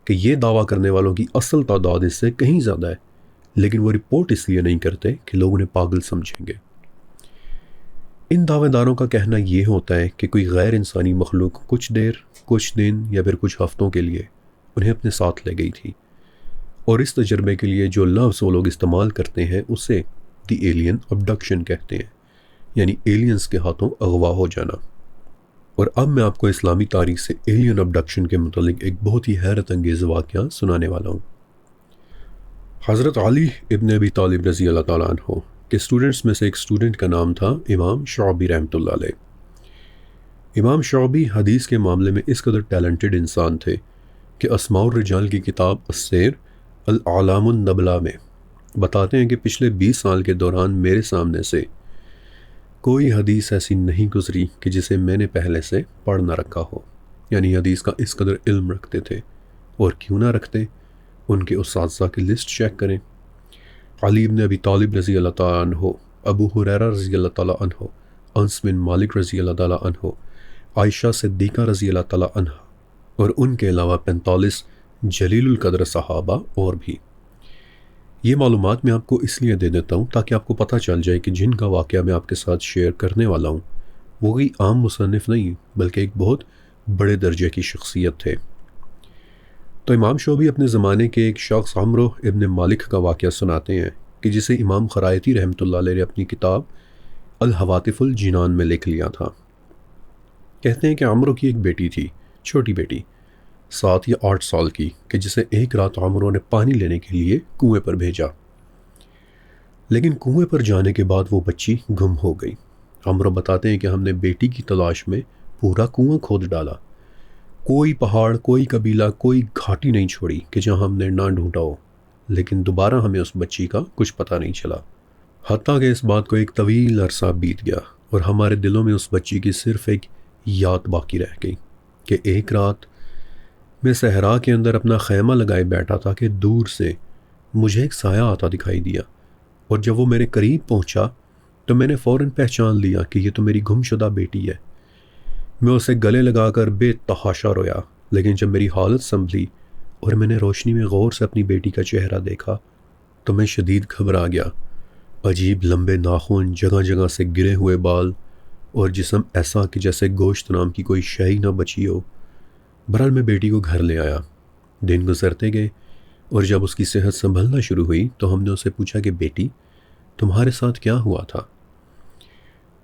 کہ یہ دعویٰ کرنے والوں کی اصل تعداد اس سے کہیں زیادہ ہے، لیکن وہ رپورٹ اس لیے نہیں کرتے کہ لوگ انہیں پاگل سمجھیں گے۔ ان دعوے داروں کا کہنا یہ ہوتا ہے کہ کوئی غیر انسانی مخلوق کچھ دیر، کچھ دن یا پھر کچھ ہفتوں کے لیے انہیں اپنے ساتھ لے گئی تھی، اور اس تجربے کے لیے جو لفظ وہ لوگ استعمال کرتے ہیں اسے دی ایلین ابڈکشن کہتے ہیں، یعنی ایلینز کے ہاتھوں اغوا ہو جانا۔ اور اب میں آپ کو اسلامی تاریخ سے ایلین ابڈکشن کے متعلق ایک بہت ہی حیرت انگیز واقعہ سنانے والا ہوں۔ حضرت علی ابن ابی طالب رضی اللہ تعالیٰ عنہ کے اسٹوڈنٹس میں سے ایک اسٹوڈنٹ کا نام تھا امام شعبی رحمۃ اللہ علیہ۔ امام شعبی حدیث کے معاملے میں اس قدر ٹیلنٹڈ انسان تھے کہ اسماء الرجال کی کتاب السیر الاعلام النبلہ میں بتاتے ہیں کہ پچھلے 20 سال کے دوران میرے سامنے سے کوئی حدیث ایسی نہیں گزری کہ جسے میں نے پہلے سے پڑھ نہ رکھا ہو، یعنی حدیث کا اس قدر علم رکھتے تھے۔ اور کیوں نہ رکھتے، ان کے اساتذہ کی لسٹ چیک کریں۔ علی بن ابی طالب رضی اللہ تعالیٰ عنہ، ابو ہریرہ رضی اللہ تعالیٰ عنہ، انس بن مالک رضی اللہ تعالیٰ عنہ، عائشہ صدیقہ رضی اللہ تعالیٰ عنہ، اور ان کے علاوہ 45 جلیل القدر صحابہ اور بھی۔ یہ معلومات میں آپ کو اس لیے دے دیتا ہوں تاکہ آپ کو پتہ چل جائے کہ جن کا واقعہ میں آپ کے ساتھ شیئر کرنے والا ہوں وہ کوئی عام مصنف نہیں بلکہ ایک بہت بڑے درجے کی شخصیت تھے۔ تو امام شعبی اپنے زمانے کے ایک شخص عمرو ابن مالک کا واقعہ سناتے ہیں کہ جسے امام خرائطی رحمۃ اللہ علیہ نے اپنی کتاب الہواتف الجنان میں لکھ لیا تھا۔ کہتے ہیں کہ عمرو کی ایک بیٹی تھی، چھوٹی بیٹی 7 یا 8 سال کی، کہ جسے ایک رات عمرو نے پانی لینے کے لیے کنویں پر بھیجا، لیکن کنویں پر جانے کے بعد وہ بچی گم ہو گئی۔ عمرو بتاتے ہیں کہ ہم نے بیٹی کی تلاش میں پورا کنواں کھود ڈالا، کوئی پہاڑ، کوئی قبیلہ، کوئی گھاٹی نہیں چھوڑی کہ جہاں ہم نے نہ ڈھونڈا ہو، لیکن دوبارہ ہمیں اس بچی کا کچھ پتہ نہیں چلا، حتیٰ کہ اس بات کو ایک طویل عرصہ بیت گیا اور ہمارے دلوں میں اس بچی کی صرف ایک یاد باقی رہ گئی کہ ایک رات میں صحرا کے اندر اپنا خیمہ لگائے بیٹھا تھا کہ دور سے مجھے ایک سایہ آتا دکھائی دیا، اور جب وہ میرے قریب پہنچا تو میں نے فوراً پہچان لیا کہ یہ تو میری گم شدہ بیٹی ہے۔ میں اسے گلے لگا کر بے تحاشا رویا، لیکن جب میری حالت سنبھلی اور میں نے روشنی میں غور سے اپنی بیٹی کا چہرہ دیکھا تو میں شدید گھبرا گیا۔ عجیب لمبے ناخن، جگہ جگہ سے گرے ہوئے بال، اور جسم ایسا کہ جیسے گوشت نام کی کوئی شے ہی نہ بچی ہو۔ بہرحال میں بیٹی کو گھر لے آیا، دن گزرتے گئے، اور جب اس کی صحت سنبھلنا شروع ہوئی تو ہم نے اسے پوچھا کہ بیٹی تمہارے ساتھ کیا ہوا تھا؟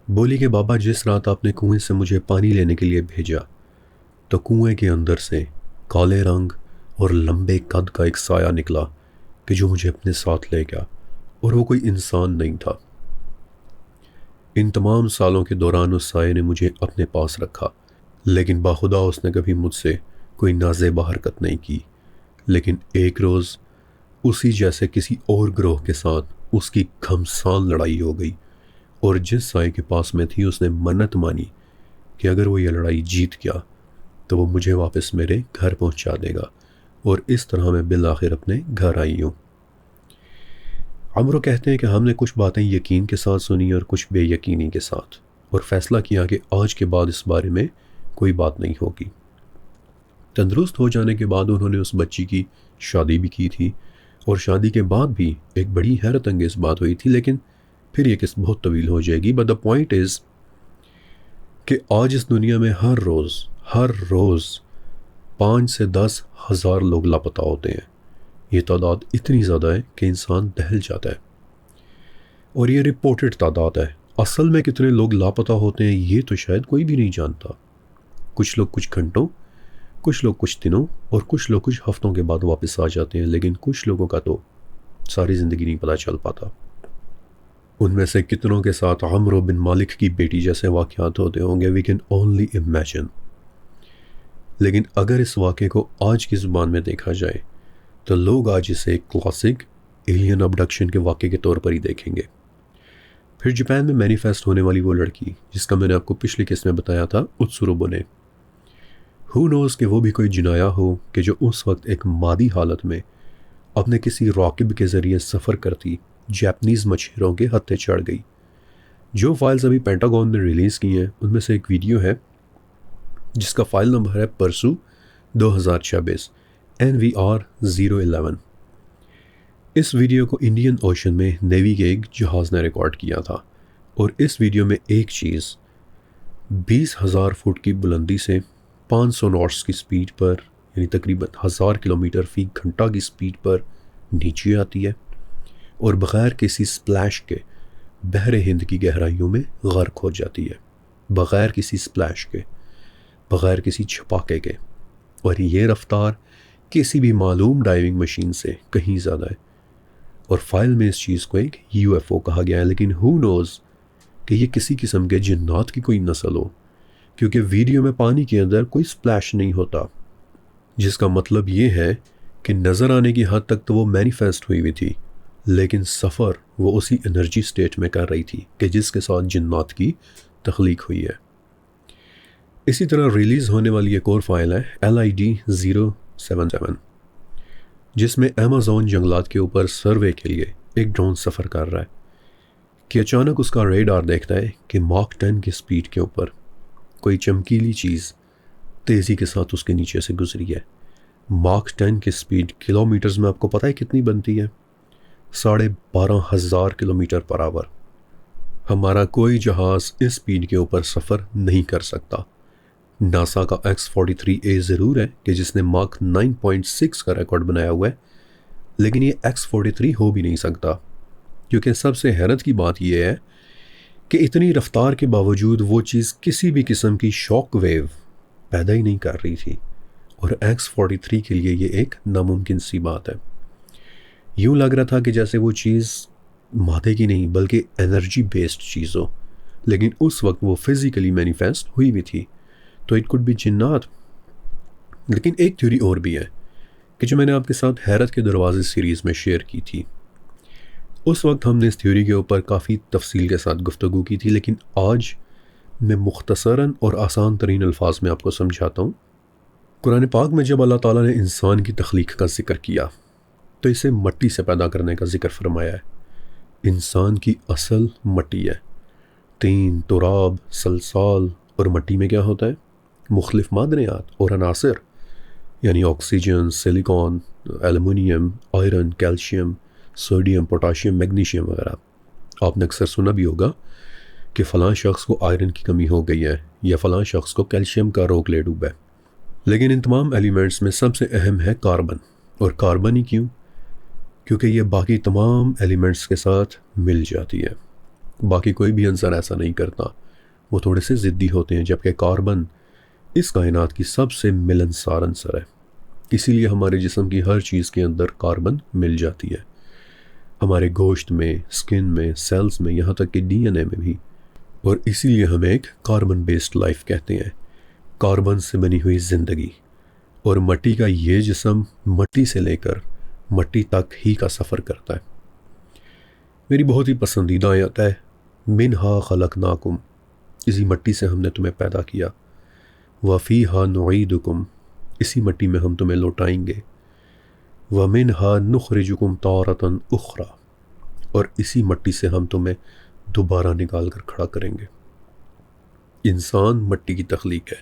بولی کہ بابا جس رات آپ نے کنویں سے مجھے پانی لینے کے لیے بھیجا تو کنویں کے اندر سے کالے رنگ اور لمبے قد کا ایک سایہ نکلا کہ جو مجھے اپنے ساتھ لے گیا، اور وہ کوئی انسان نہیں تھا۔ ان تمام سالوں کے دوران اس سائے نے مجھے اپنے پاس رکھا، لیکن باخدا اس نے کبھی مجھ سے کوئی نازیبہ حرکت نہیں کی۔ لیکن ایک روز اسی جیسے کسی اور گروہ کے ساتھ اس کی گھمسان لڑائی ہو گئی، اور جس سائے کے پاس میں تھی اس نے منت مانی کہ اگر وہ یہ لڑائی جیت گیا تو وہ مجھے واپس میرے گھر پہنچا دے گا، اور اس طرح میں بالآخر اپنے گھر آئی ہوں۔ عمرو کہتے ہیں کہ ہم نے کچھ باتیں یقین کے ساتھ سنی اور کچھ بے یقینی کے ساتھ، اور فیصلہ کیا کہ آج کے بعد اس بارے میں کوئی بات نہیں ہوگی۔ تندرست ہو جانے کے بعد انہوں نے اس بچی کی شادی بھی کی تھی، اور شادی کے بعد بھی ایک بڑی حیرت انگیز بات ہوئی تھی، لیکن پھر یہ قصہ بہت طویل ہو جائے گی۔ بٹ دا پوائنٹ از کہ آج اس دنیا میں ہر روز 5 سے 10 ہزار لوگ لاپتہ ہوتے ہیں۔ یہ تعداد اتنی زیادہ ہے کہ انسان دہل جاتا ہے، اور یہ رپورٹڈ تعداد ہے۔ اصل میں کتنے لوگ لاپتہ ہوتے ہیں یہ تو شاید کوئی بھی نہیں جانتا۔ کچھ لوگ کچھ گھنٹوں، کچھ لوگ کچھ دنوں، اور کچھ لوگ کچھ ہفتوں کے بعد واپس آ جاتے ہیں، لیکن کچھ لوگوں کا تو ساری زندگی نہیں پتہ چل پاتا۔ ان میں سے کتنوں کے ساتھ عمرو بن مالک کی بیٹی جیسے واقعات ہوتے ہوں گے، وی کین اونلی امیجن۔ لیکن اگر اس واقعے کو آج کی زبان میں دیکھا جائے تو لوگ آج اسے ایک کلاسک ایلین ابڈکشن کے واقعے کے طور پر ہی دیکھیں گے۔ پھر جاپان میں مینیفیسٹ ہونے والی وہ لڑکی جس کا میں نے آپ کو پچھلی قسط میں بتایا تھا، اتسورو نے، ہو نوز کہ وہ بھی کوئی جنایا ہو کہ جو اس وقت ایک مادی حالت میں اپنے کسی راکب کے ذریعے سفر کرتی جاپنیز مچھروں کے ہتھے چڑھ گئی۔ جو فائلز ابھی پینٹاگون نے ریلیز کی ہیں ان میں سے ایک ویڈیو ہے جس کا فائل نمبر ہے پرسو 2026 NVR 011۔ اس ویڈیو کو انڈین اوشن میں نیوی کے ایک جہاز نے ریکارڈ کیا تھا، اور اس ویڈیو میں ایک چیز 20,000 فٹ کی بلندی سے 500 ناٹس کی سپیڈ پر، یعنی تقریباً 1000 کلومیٹر فی گھنٹہ کی سپیڈ پر نیچے آتی ہے، اور بغیر کسی سپلیش کے بحر ہند کی گہرائیوں میں غرق ہو جاتی ہے، بغیر کسی سپلیش کے، بغیر کسی چھپاکے کے، اور یہ رفتار کسی بھی معلوم ڈائیونگ مشین سے کہیں زیادہ ہے۔ اور فائل میں اس چیز کو ایک UFO کہا گیا ہے، لیکن ہو نوز کہ یہ کسی قسم کے جنات کی کوئی نسل ہو، کیونکہ ویڈیو میں پانی کے اندر کوئی سپلیش نہیں ہوتا، جس کا مطلب یہ ہے کہ نظر آنے کی حد تک تو وہ مینیفیسٹ ہوئی تھی، لیکن سفر وہ اسی انرجی سٹیٹ میں کر رہی تھی کہ جس کے ساتھ جنات کی تخلیق ہوئی ہے۔ اسی طرح ریلیز ہونے والی ایک اور فائل ہے LID 077، جس میں ایمیزون جنگلات کے اوپر سروے کے لیے ایک ڈرون سفر کر رہا ہے کہ اچانک اس کا ریڈار دیکھتا ہے کہ ماک 10 کی سپیڈ کے اوپر کوئی چمکیلی چیز تیزی کے ساتھ اس کے نیچے سے گزری ہے۔ ماک 10 کی سپیڈ کلومیٹرز میں آپ کو پتہ ہے کتنی بنتی ہے؟ 12,500 کلومیٹر پر آور۔ ہمارا کوئی جہاز اس سپیڈ کے اوپر سفر نہیں کر سکتا۔ ناسا کا X-43A ضرور ہے کہ جس نے ماک 9.6 کا ریکارڈ بنایا ہوا ہے، لیکن یہ X-43 ہو بھی نہیں سکتا۔ کیونکہ سب سے حیرت کی بات یہ ہے کہ اتنی رفتار کے باوجود وہ چیز کسی بھی قسم کی شاک ویو پیدا ہی نہیں کر رہی تھی، اور X-43 کے لیے یہ ایک ناممکن سی بات ہے۔ یوں لگ رہا تھا کہ جیسے وہ چیز مادے کی نہیں بلکہ انرجی بیسڈ چیز ہو، لیکن اس وقت وہ فزیکلی مینیفیسٹ ہوئی بھی تھی، تو اٹ کوڈ بی جنات۔ لیکن ایک تھیوری اور بھی ہے کہ جو میں نے آپ کے ساتھ حیرت کے دروازے سیریز میں شیئر کی تھی، اس وقت ہم نے اس تھیوری کے اوپر کافی تفصیل کے ساتھ گفتگو کی تھی، لیکن آج میں مختصراً اور آسان ترین الفاظ میں آپ کو سمجھاتا ہوں۔ قرآن پاک میں جب اللہ تعالیٰ نے انسان کی تخلیق کا ذکر کیا تو اسے مٹی سے پیدا کرنے کا ذکر فرمایا ہے۔ انسان کی اصل مٹی ہے، طین، تراب، سلسال، اور مٹی میں کیا ہوتا ہے؟ مختلف معدنیات اور عناصر، یعنی oxygen, silicone, aluminium, iron, calcium, sodium, potassium, magnesium وغیرہ۔ آپ نے اکثر سنا بھی ہوگا کہ فلاں شخص کو آئرن کی کمی ہو گئی ہے یا فلاں شخص کو کیلشیم کا روگ لے ڈوبا ہے۔ لیکن ان تمام ایلیمنٹس میں سب سے اہم ہے کاربن، اور کاربن ہی کیوں؟ کیونکہ یہ باقی تمام ایلیمنٹس کے ساتھ مل جاتی ہے۔ باقی کوئی بھی عنصر ایسا نہیں کرتا، وہ تھوڑے سے ضدی ہوتے ہیں، جبکہ کاربن اس کائنات کی سب سے ملنسار عنصر ہے۔ اسی لیے ہمارے جسم کی ہر چیز کے اندر کاربن مل جاتی ہے، ہمارے گوشت میں، سکن میں، سیلز میں، یہاں تک کہ ڈی این اے میں بھی۔ اور اسی لیے ہم ایک کاربن بیسڈ لائف کہتے ہیں، کاربن سے بنی ہوئی زندگی۔ اور مٹی کا یہ جسم مٹی سے لے کر مٹی تک ہی کا سفر کرتا ہے۔ میری بہت ہی پسندیدہ آیت ہے، منہا خلقناکم، اسی مٹی سے ہم نے تمہیں پیدا کیا، وفیہا نعیدکم، اسی مٹی میں ہم تمہیں لوٹائیں گے، ومنہا نخرجکم تارۃ اخری، اور اسی مٹی سے ہم تمہیں دوبارہ نکال کر کھڑا کریں گے۔ انسان مٹی کی تخلیق ہے،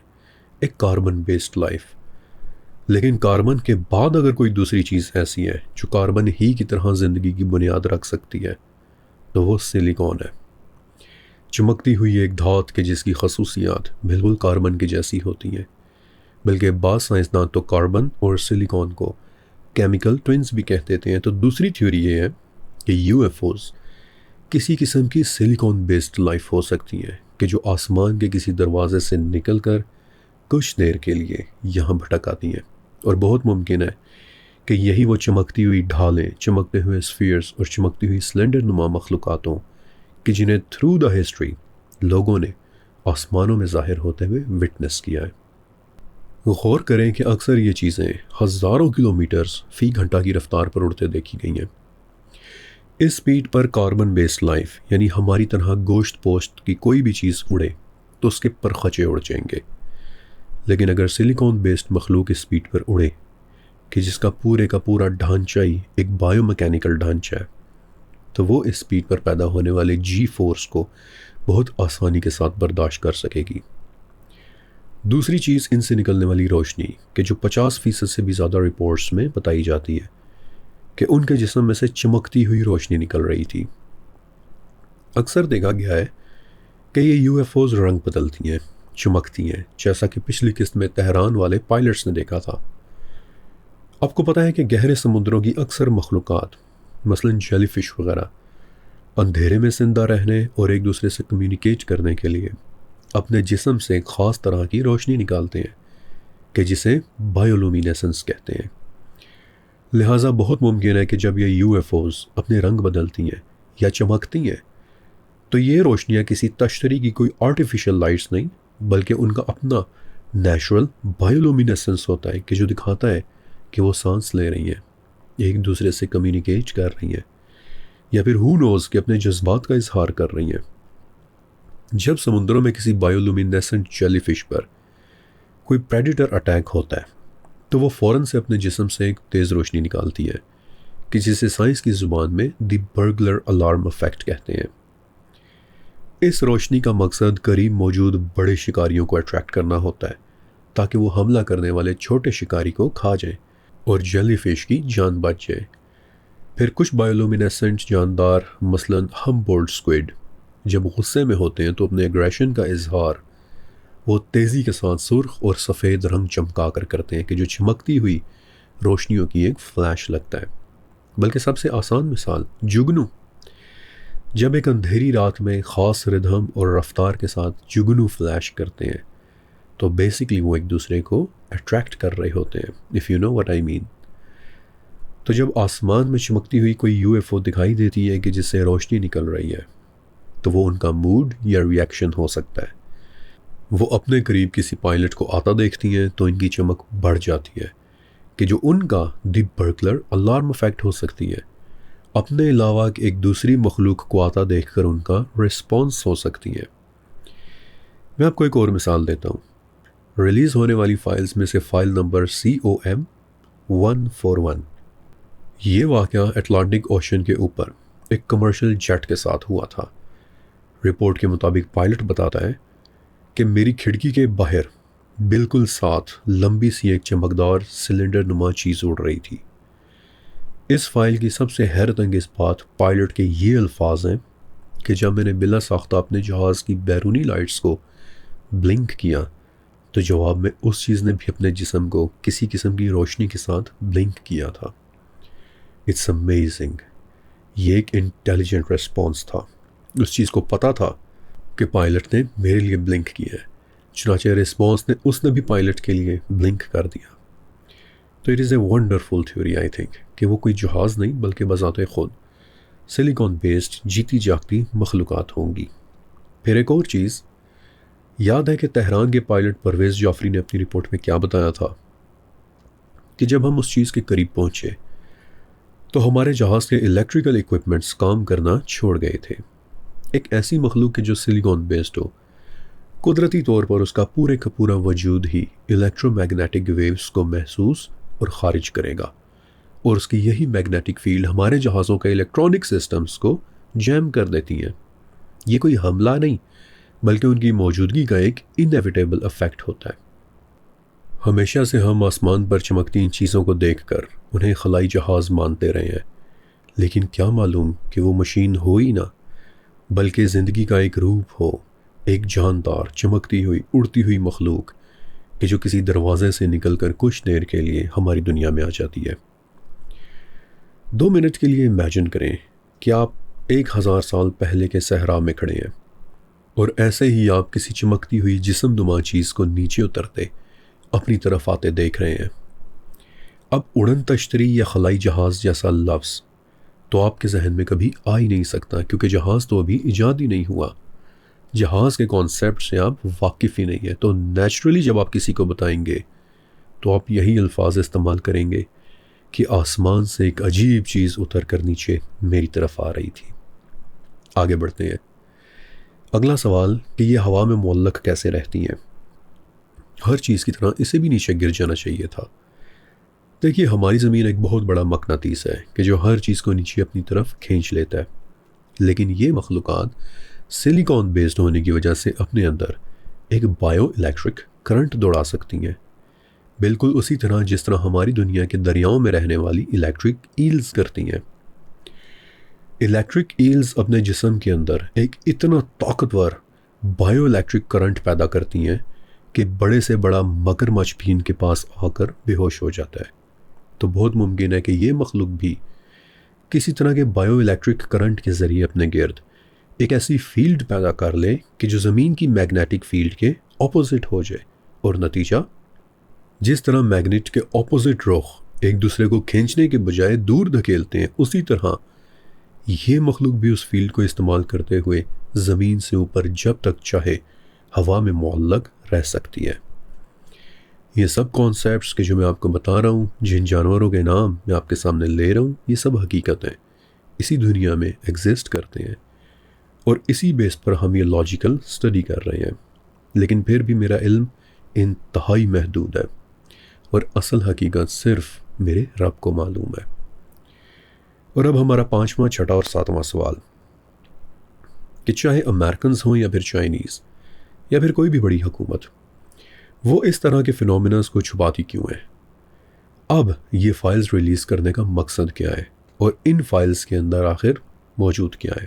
ایک کاربن بیسڈ لائف۔ لیکن کاربن کے بعد اگر کوئی دوسری چیز ایسی ہے جو کاربن ہی کی طرح زندگی کی بنیاد رکھ سکتی ہے تو وہ سلیکون ہے، چمکتی ہوئی ایک دھات کے جس کی خصوصیات بالکل کاربن کی جیسی ہوتی ہیں۔ بلکہ بعض سائنسدان تو کاربن اور سلیکون کو کیمیکل ٹوئنز بھی کہہ دیتے ہیں۔ تو دوسری تھیوری یہ ہے کہ یو ایف اوز کسی قسم کی سلیکون بیسڈ لائف ہو سکتی ہیں کہ جو آسمان کے کسی دروازے سے نکل کر کچھ دیر کے لیے یہاں بھٹک آتی ہیں، اور بہت ممکن ہے کہ یہی وہ چمکتی ہوئی ڈھالیں، چمکتے ہوئے اسفیئرز اور چمکتی ہوئی سلنڈر نما مخلوقات ہوں کہ جنہیں تھرو دا ہسٹری لوگوں نے آسمانوں میں ظاہر ہوتے ہوئے وٹنس کیا ہے۔ غور کریں کہ اکثر یہ چیزیں ہزاروں کلومیٹرز فی گھنٹہ کی رفتار پر اڑتے دیکھی گئی ہیں۔ اس سپیڈ پر کاربن بیسڈ لائف، یعنی ہماری طرح گوشت پوشت کی کوئی بھی چیز اڑے تو اس کے پرخچے اڑ جائیں گے۔ لیکن اگر سلیکون بیسڈ مخلوق اس سپیڈ پر اڑے کہ جس کا پورا ڈھانچہ ہی ایک بائیو میکینیکل ڈھانچہ ہے، تو وہ اس سپیڈ پر پیدا ہونے والے جی فورس کو بہت آسانی کے ساتھ برداشت کر سکے گی۔ دوسری چیز، ان سے نکلنے والی روشنی کہ جو 50% سے بھی زیادہ رپورٹس میں بتائی جاتی ہے کہ ان کے جسم میں سے چمکتی ہوئی روشنی نکل رہی تھی۔ اکثر دیکھا گیا ہے کہ یہ یو ایف اوز رنگ بدلتی ہیں، چمکتی ہیں، جیسا کہ پچھلی قسط میں تہران والے پائلٹس نے دیکھا تھا۔ آپ کو پتہ ہے کہ گہرے سمندروں کی اکثر مخلوقات، مثلاً جیلی فش وغیرہ، اندھیرے میں زندہ رہنے اور ایک دوسرے سے کمیونیکیٹ کرنے کے لیے اپنے جسم سے ایک خاص طرح کی روشنی نکالتے ہیں کہ جسے بائیولومینیسنس کہتے ہیں۔ لہٰذا بہت ممکن ہے کہ جب یہ یو ایف اوز اپنے رنگ بدلتی ہیں یا چمکتی ہیں تو یہ روشنیاں کسی تشتری کی کوئی آرٹیفیشل لائٹس نہیں، بلکہ ان کا اپنا نیچرل بائیولومینیسنس ہوتا ہے کہ جو دکھاتا ہے کہ وہ سانس لے رہی ہیں، ایک دوسرے سے کمیونیکیٹ کر رہی ہیں، یا پھر ہو نوز کہ اپنے جذبات کا اظہار کر رہی ہیں۔ جب سمندروں میں کسی بائیولومینیسنٹ جیلی فش پر کوئی پریڈیٹر اٹیک ہوتا ہے تو وہ فوراً سے اپنے جسم سے ایک تیز روشنی نکالتی ہے کہ جسے سائنس کی زبان میں دی برگلر الارم افیکٹ کہتے ہیں۔ اس روشنی کا مقصد قریب موجود بڑے شکاریوں کو اٹریکٹ کرنا ہوتا ہے تاکہ وہ حملہ کرنے والے چھوٹے شکاری کو کھا جائیں اور جیلی فش کی جان بچ جائے۔ پھر کچھ بائیولومینیسنٹ جاندار، مثلاً ہمبولڈ سکویڈ، جب غصے میں ہوتے ہیں تو اپنے ایگریشن کا اظہار وہ تیزی کے ساتھ سرخ اور سفید رنگ چمکا کر کرتے ہیں کہ جو چمکتی ہوئی روشنیوں کی ایک فلیش لگتا ہے۔ بلکہ سب سے آسان مثال، جگنو جب ایک اندھیری رات میں خاص ردھم اور رفتار کے ساتھ جگنو فلیش کرتے ہیں تو بیسکلی وہ ایک دوسرے کو اٹریکٹ کر رہے ہوتے ہیں، if you know what I mean۔ تو جب آسمان میں چمکتی ہوئی کوئی UFO دکھائی دیتی ہے کہ جس سے روشنی نکل رہی ہے تو وہ ان کا موڈ یا ریئیکشن ہو سکتا ہے۔ وہ اپنے قریب کسی پائلٹ کو آتا دیکھتی ہیں تو ان کی چمک بڑھ جاتی ہے کہ جو ان کا دی برگلر الارم افیکٹ ہو سکتی ہے، اپنے علاوہ ایک دوسری مخلوق کو آتا دیکھ کر ان کا رسپانس ہو سکتی ہے۔ میں آپ کو ایک اور مثال دیتا ہوں۔ ریلیز ہونے والی فائلز میں سے فائل نمبر COM 141، یہ واقعہ اٹلانٹک اوشن کے اوپر ایک کمرشل جیٹ کے ساتھ ہوا تھا۔ رپورٹ کے مطابق پائلٹ بتاتا ہے کہ میری کھڑکی کے باہر بالکل ساتھ لمبی سی ایک چمکدار سلنڈر نما چیز اڑ رہی تھی۔ اس فائل کی سب سے حیرت انگیز بات پائلٹ کے یہ الفاظ ہیں کہ جب میں نے بلا ساختہ اپنے جہاز کی بیرونی لائٹس کو بلنک کیا تو جواب میں اس چیز نے بھی اپنے جسم کو کسی قسم کی روشنی کے ساتھ بلنک کیا تھا۔ It's amazing. یہ ایک انٹیلیجنٹ ریسپانس تھا۔ اس چیز کو پتا تھا کہ پائلٹ نے میرے لیے بلنک کیا ہے، چنانچہ ریسپانس نے اس نے بھی پائلٹ کے لیے بلنک کر دیا۔ تو it is a wonderful theory I think کہ وہ کوئی جہاز نہیں بلکہ بذات خود سلیکون بیسڈ جیتی جاگتی مخلوقات ہوں گی۔ پھر ایک اور چیز یاد ہے کہ تہران کے پائلٹ پرویز جعفری نے اپنی رپورٹ میں کیا بتایا تھا کہ جب ہم اس چیز کے قریب پہنچے تو ہمارے جہاز کے الیکٹریکل ایکوپمنٹس کام کرنا چھوڑ گئے تھے۔ ایک ایسی مخلوق کہ جو سلیکون بیسڈ ہو، قدرتی طور پر اس کا پورے کا پورا وجود ہی الیکٹرو میگنیٹک ویوز کو محسوس اور خارج کرے گا، اور اس کی یہی میگنیٹک فیلڈ ہمارے جہازوں کے الیکٹرانک سسٹمز کو جیم کر دیتی ہیں۔ یہ کوئی حملہ نہیں بلکہ ان کی موجودگی کا ایک انیویٹیبل ایفیکٹ ہوتا ہے۔ ہمیشہ سے ہم آسمان پر چمکتی ان چیزوں کو دیکھ کر انہیں خلائی جہاز مانتے رہے ہیں، لیکن کیا معلوم کہ وہ مشین ہو ہی نہ بلکہ زندگی کا ایک روپ ہو، ایک جاندار چمکتی ہوئی اڑتی ہوئی مخلوق کہ جو کسی دروازے سے نکل کر کچھ دیر کے لیے ہماری دنیا میں آ جاتی ہے۔ 2 منٹ کے لیے امیجن کریں کہ آپ 1000 سال پہلے کے صحرا میں کھڑے ہیں اور ایسے ہی آپ کسی چمکتی ہوئی جسم نما چیز کو نیچے اترتے اپنی طرف آتے دیکھ رہے ہیں۔ اب اڑن تشتری یا خلائی جہاز جیسا لفظ تو آپ کے ذہن میں کبھی آ ہی نہیں سکتا، کیونکہ جہاز تو ابھی ایجاد ہی نہیں ہوا۔ جہاز کے کانسیپٹ سے آپ واقف ہی نہیں ہیں، تو نیچرلی جب آپ کسی کو بتائیں گے تو آپ یہی الفاظ استعمال کریں گے کہ آسمان سے ایک عجیب چیز اتر کر نیچے میری طرف آ رہی تھی۔ آگے بڑھتے ہیں۔ اگلا سوال کہ یہ ہوا میں معلق کیسے رہتی ہیں؟ ہر چیز کی طرح اسے بھی نیچے گر جانا چاہیے تھا۔ دیکھیے، ہماری زمین ایک بہت بڑا مقناطیس ہے کہ جو ہر چیز کو نیچے اپنی طرف کھینچ لیتا ہے، لیکن یہ مخلوقات سلیکون بیسڈ ہونے کی وجہ سے اپنے اندر ایک بائیو الیکٹرک کرنٹ دوڑا سکتی ہیں، بالکل اسی طرح جس طرح ہماری دنیا کے دریاؤں میں رہنے والی الیکٹرک ایلز کرتی ہیں۔ الیکٹرک ایلز اپنے جسم کے اندر ایک اتنا طاقتور بائیو الیکٹرک کرنٹ پیدا کرتی ہیں کہ بڑے سے بڑا مگرمچھ بھی ان کے پاس آ کر بے ہوش ہو جاتا ہے۔ تو بہت ممکن ہے کہ یہ مخلوق بھی کسی طرح کے بائیو الیکٹرک کرنٹ کے ذریعے اپنے گرد ایک ایسی فیلڈ پیدا کر لے کہ جو زمین کی میگنیٹک فیلڈ کے اپوزٹ ہو جائے، اور نتیجہ جس طرح میگنیٹ کے اپوزٹ رخ ایک دوسرے کو کھینچنے کے بجائے دور دھکیلتے ہیں، اسی طرح یہ مخلوق بھی اس فیلڈ کو استعمال کرتے ہوئے زمین سے اوپر جب تک چاہے ہوا میں معلق رہ سکتی ہے۔ یہ سب کانسیپٹس کہ جو میں آپ کو بتا رہا ہوں، جن جانوروں کے نام میں آپ کے سامنے لے رہا ہوں، یہ سب حقیقتیں اسی دنیا میں ایگزسٹ کرتے ہیں، اور اسی بیس پر ہم یہ لاجیکل سٹڈی کر رہے ہیں۔ لیکن پھر بھی میرا علم انتہائی محدود ہے، اور اصل حقیقت صرف میرے رب کو معلوم ہے۔ اور اب ہمارا 5واں، 6واں اور 7واں سوال کہ چاہے امریکنز ہوں یا پھر چائنیز یا پھر کوئی بھی بڑی حکومت، وہ اس طرح کے فینومیناز کو چھپاتی کیوں ہیں؟ اب یہ فائلز ریلیز کرنے کا مقصد کیا ہے، اور ان فائلز کے اندر آخر موجود کیا ہے؟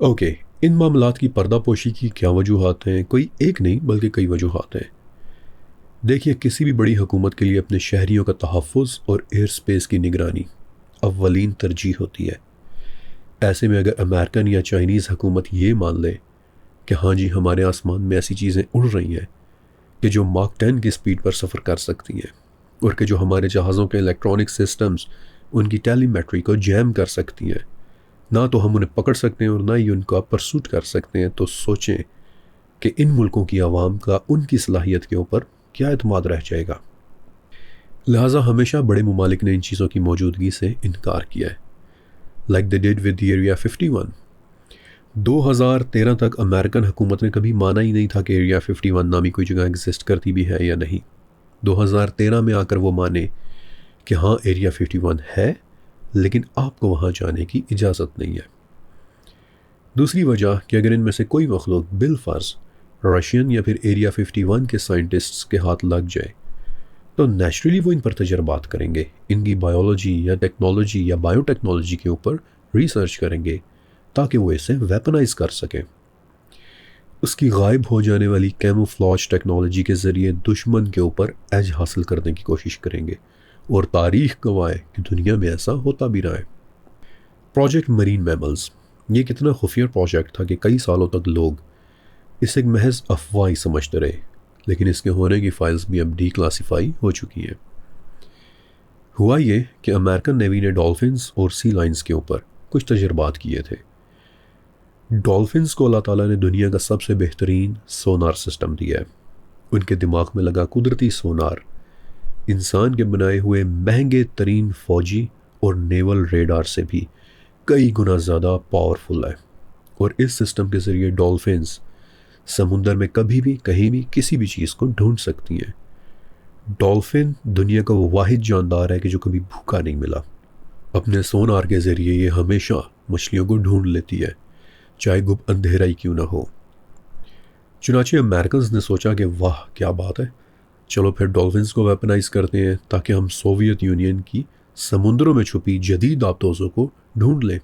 اوکے، ان معاملات کی پردہ پوشی کی کیا وجوہات ہیں؟ کوئی ایک نہیں بلکہ کئی وجوہات ہیں۔ دیکھیے، کسی بھی بڑی حکومت کے لیے اپنے شہریوں کا تحفظ اور ایئر سپیس کی نگرانی اولین ترجیح ہوتی ہے۔ ایسے میں اگر امریکن یا چائنیز حکومت یہ مان لے کہ ہاں جی ہمارے آسمان میں ایسی چیزیں اڑ رہی ہیں کہ جو ماک 10 کی سپیڈ پر سفر کر سکتی ہیں، اور کہ جو ہمارے جہازوں کے الیکٹرانک سسٹمز ان کی ٹیلی میٹری کو جیم کر سکتی ہیں، نہ تو ہم انہیں پکڑ سکتے ہیں اور نہ ہی ان کا پرسوٹ کر سکتے ہیں، تو سوچیں کہ ان ملکوں کی عوام کا ان کی صلاحیت کے اوپر کیا اعتماد رہ جائے گا۔ لہٰذا ہمیشہ بڑے ممالک نے ان چیزوں کی موجودگی سے انکار کیا ہے، like they did with area 51۔ 2013 تک امریکن حکومت نے کبھی مانا ہی نہیں تھا کہ ایریا 51 نامی کوئی جگہ ایگزسٹ کرتی بھی ہے یا نہیں۔ 2013 میں آ کر وہ مانے کہ ہاں ایریا 51 ہے، لیکن آپ کو وہاں جانے کی اجازت نہیں ہے۔ دوسری وجہ کہ اگر ان میں سے کوئی مخلوق بالفرض رشین یا پھر ایریا 51 کے سائنٹسٹس کے ہاتھ لگ جائے تو نیچرلی وہ ان پر تجربات کریں گے، ان کی بائیولوجی یا ٹیکنالوجی یا بائیو ٹیکنالوجی کے اوپر ریسرچ کریں گے تاکہ وہ اسے ویپنائز کر سکیں۔ اس کی غائب ہو جانے والی کیموفلاج ٹیکنالوجی کے ذریعے دشمن کے اوپر ایج حاصل کرنے کی کوشش کریں گے، اور تاریخ گواہ ہے کہ دنیا میں ایسا ہوتا بھی رہا ہے۔ پروجیکٹ مرین میملز، یہ کتنا خفیہ پروجیکٹ تھا کہ کئی سالوں تک لوگ اسے ایک محض افواہی سمجھتے رہے، لیکن اس کے ہونے کی فائلز بھی اب ڈی کلاسیفائی ہو چکی ہیں۔ ہوا یہ کہ امریکن نیوی نے ڈولفنز اور سی لائنز کے اوپر کچھ تجربات کیے تھے۔ ڈولفنز کو اللہ تعالیٰ نے دنیا کا سب سے بہترین سونار سسٹم دیا ہے۔ ان کے دماغ میں لگا قدرتی سونار انسان کے بنائے ہوئے مہنگے ترین فوجی اور نیول ریڈار سے بھی کئی گنا زیادہ پاورفل ہے، اور اس سسٹم کے ذریعے ڈولفنز سمندر میں کبھی بھی کہیں بھی کسی بھی چیز کو ڈھونڈ سکتی ہیں۔ ڈولفن دنیا کا وہ واحد جاندار ہے کہ جو کبھی بھوکا نہیں ملا۔ اپنے سونار کے ذریعے یہ ہمیشہ مچھلیوں کو ڈھونڈ لیتی ہے، چاہے گپ اندھیرا ہی کیوں نہ ہو۔ چنانچہ امریکنز نے سوچا کہ واہ کیا بات ہے، چلو پھر ڈولفنز کو ویپنائز کرتے ہیں تاکہ ہم سوویت یونین کی سمندروں میں چھپی جدید آبدوزوں کو ڈھونڈ لیں۔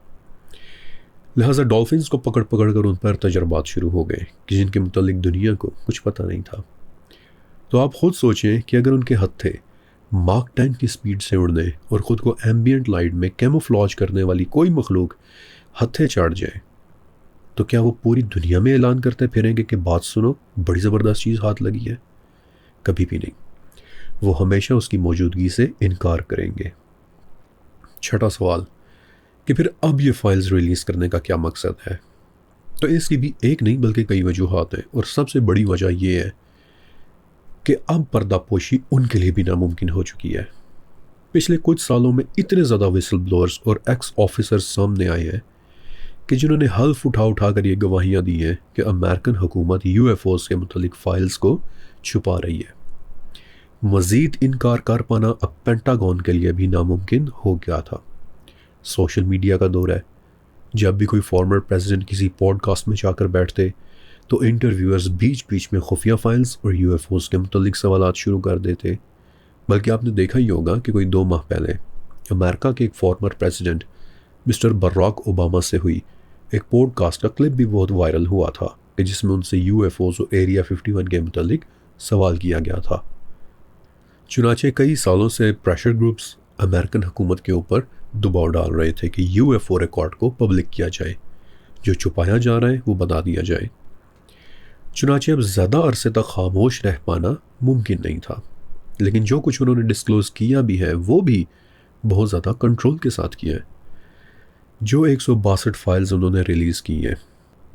لہٰذا ڈولفنز کو پکڑ کر ان پر تجربات شروع ہو گئے کہ جن کے متعلق دنیا کو کچھ پتہ نہیں تھا۔ تو آپ خود سوچیں کہ اگر ان کے ہتھے ماک 10 کی سپیڈ سے اڑنے اور خود کو ایمبینٹ لائٹ میں کیموفلاج کرنے والی کوئی مخلوق ہتھے چاڑ جائے تو کیا وہ پوری دنیا میں اعلان کرتے پھریں گے کہ بات سنو بڑی زبردست چیز ہاتھ لگی ہے؟ کبھی بھی نہیں، وہ ہمیشہ اس کی موجودگی سے انکار کریں گے۔ چھٹا سوال کہ پھر اب یہ فائلز ریلیز کرنے کا کیا مقصد ہے؟ تو اس کی بھی ایک نہیں بلکہ کئی وجوہات ہیں، اور سب سے بڑی وجہ یہ ہے کہ اب پردہ پوشی ان کے لیے بھی ناممکن ہو چکی ہے۔ پچھلے کچھ سالوں میں اتنے زیادہ ویسل بلورز اور ایکس آفیسرز سامنے آئے ہیں کہ جنہوں نے حلف اٹھا کر یہ گواہیاں دی ہیں کہ امریکن حکومت یو ایف اوز کے متعلق فائلز کو چھپا رہی ہے۔ مزید انکار کر پانا اب پینٹاگون کے لیے بھی ناممکن ہو گیا تھا۔ سوشل میڈیا کا دور ہے، جب بھی کوئی فارمر پریزیڈنٹ کسی پوڈ کاسٹ میں جا کر بیٹھتے تو انٹرویورز بیچ میں خفیہ فائلز اور یو ایف اوز کے متعلق سوالات شروع کر دیتے۔ بلکہ آپ نے دیکھا ہی ہوگا کہ کوئی 2 ماہ پہلے امریکہ کے ایک former president mister Barack Obama سے ہوئی ایک پوڈ کاسٹ کا کلپ بھی بہت وائرل ہوا تھا کہ جس میں ان سے یو ایف اوز اور ایریا 51 کے متعلق سوال کیا گیا تھا۔ چنانچہ کئی سالوں سے پریشر گروپس امریکن حکومت کے اوپر دباؤ ڈال رہے تھے کہ یو ایف او ریکارڈ کو پبلک کیا جائے، جو چھپایا جا رہا ہے وہ بتا دیا جائے۔ چنانچہ اب زیادہ عرصے تک خاموش رہ پانا ممکن نہیں تھا، لیکن جو کچھ انہوں نے ڈسکلوز کیا بھی ہے وہ بھی بہت زیادہ کنٹرول کے ساتھ کیا ہے۔ جو 162 فائلز انہوں نے ریلیز کی ہیں،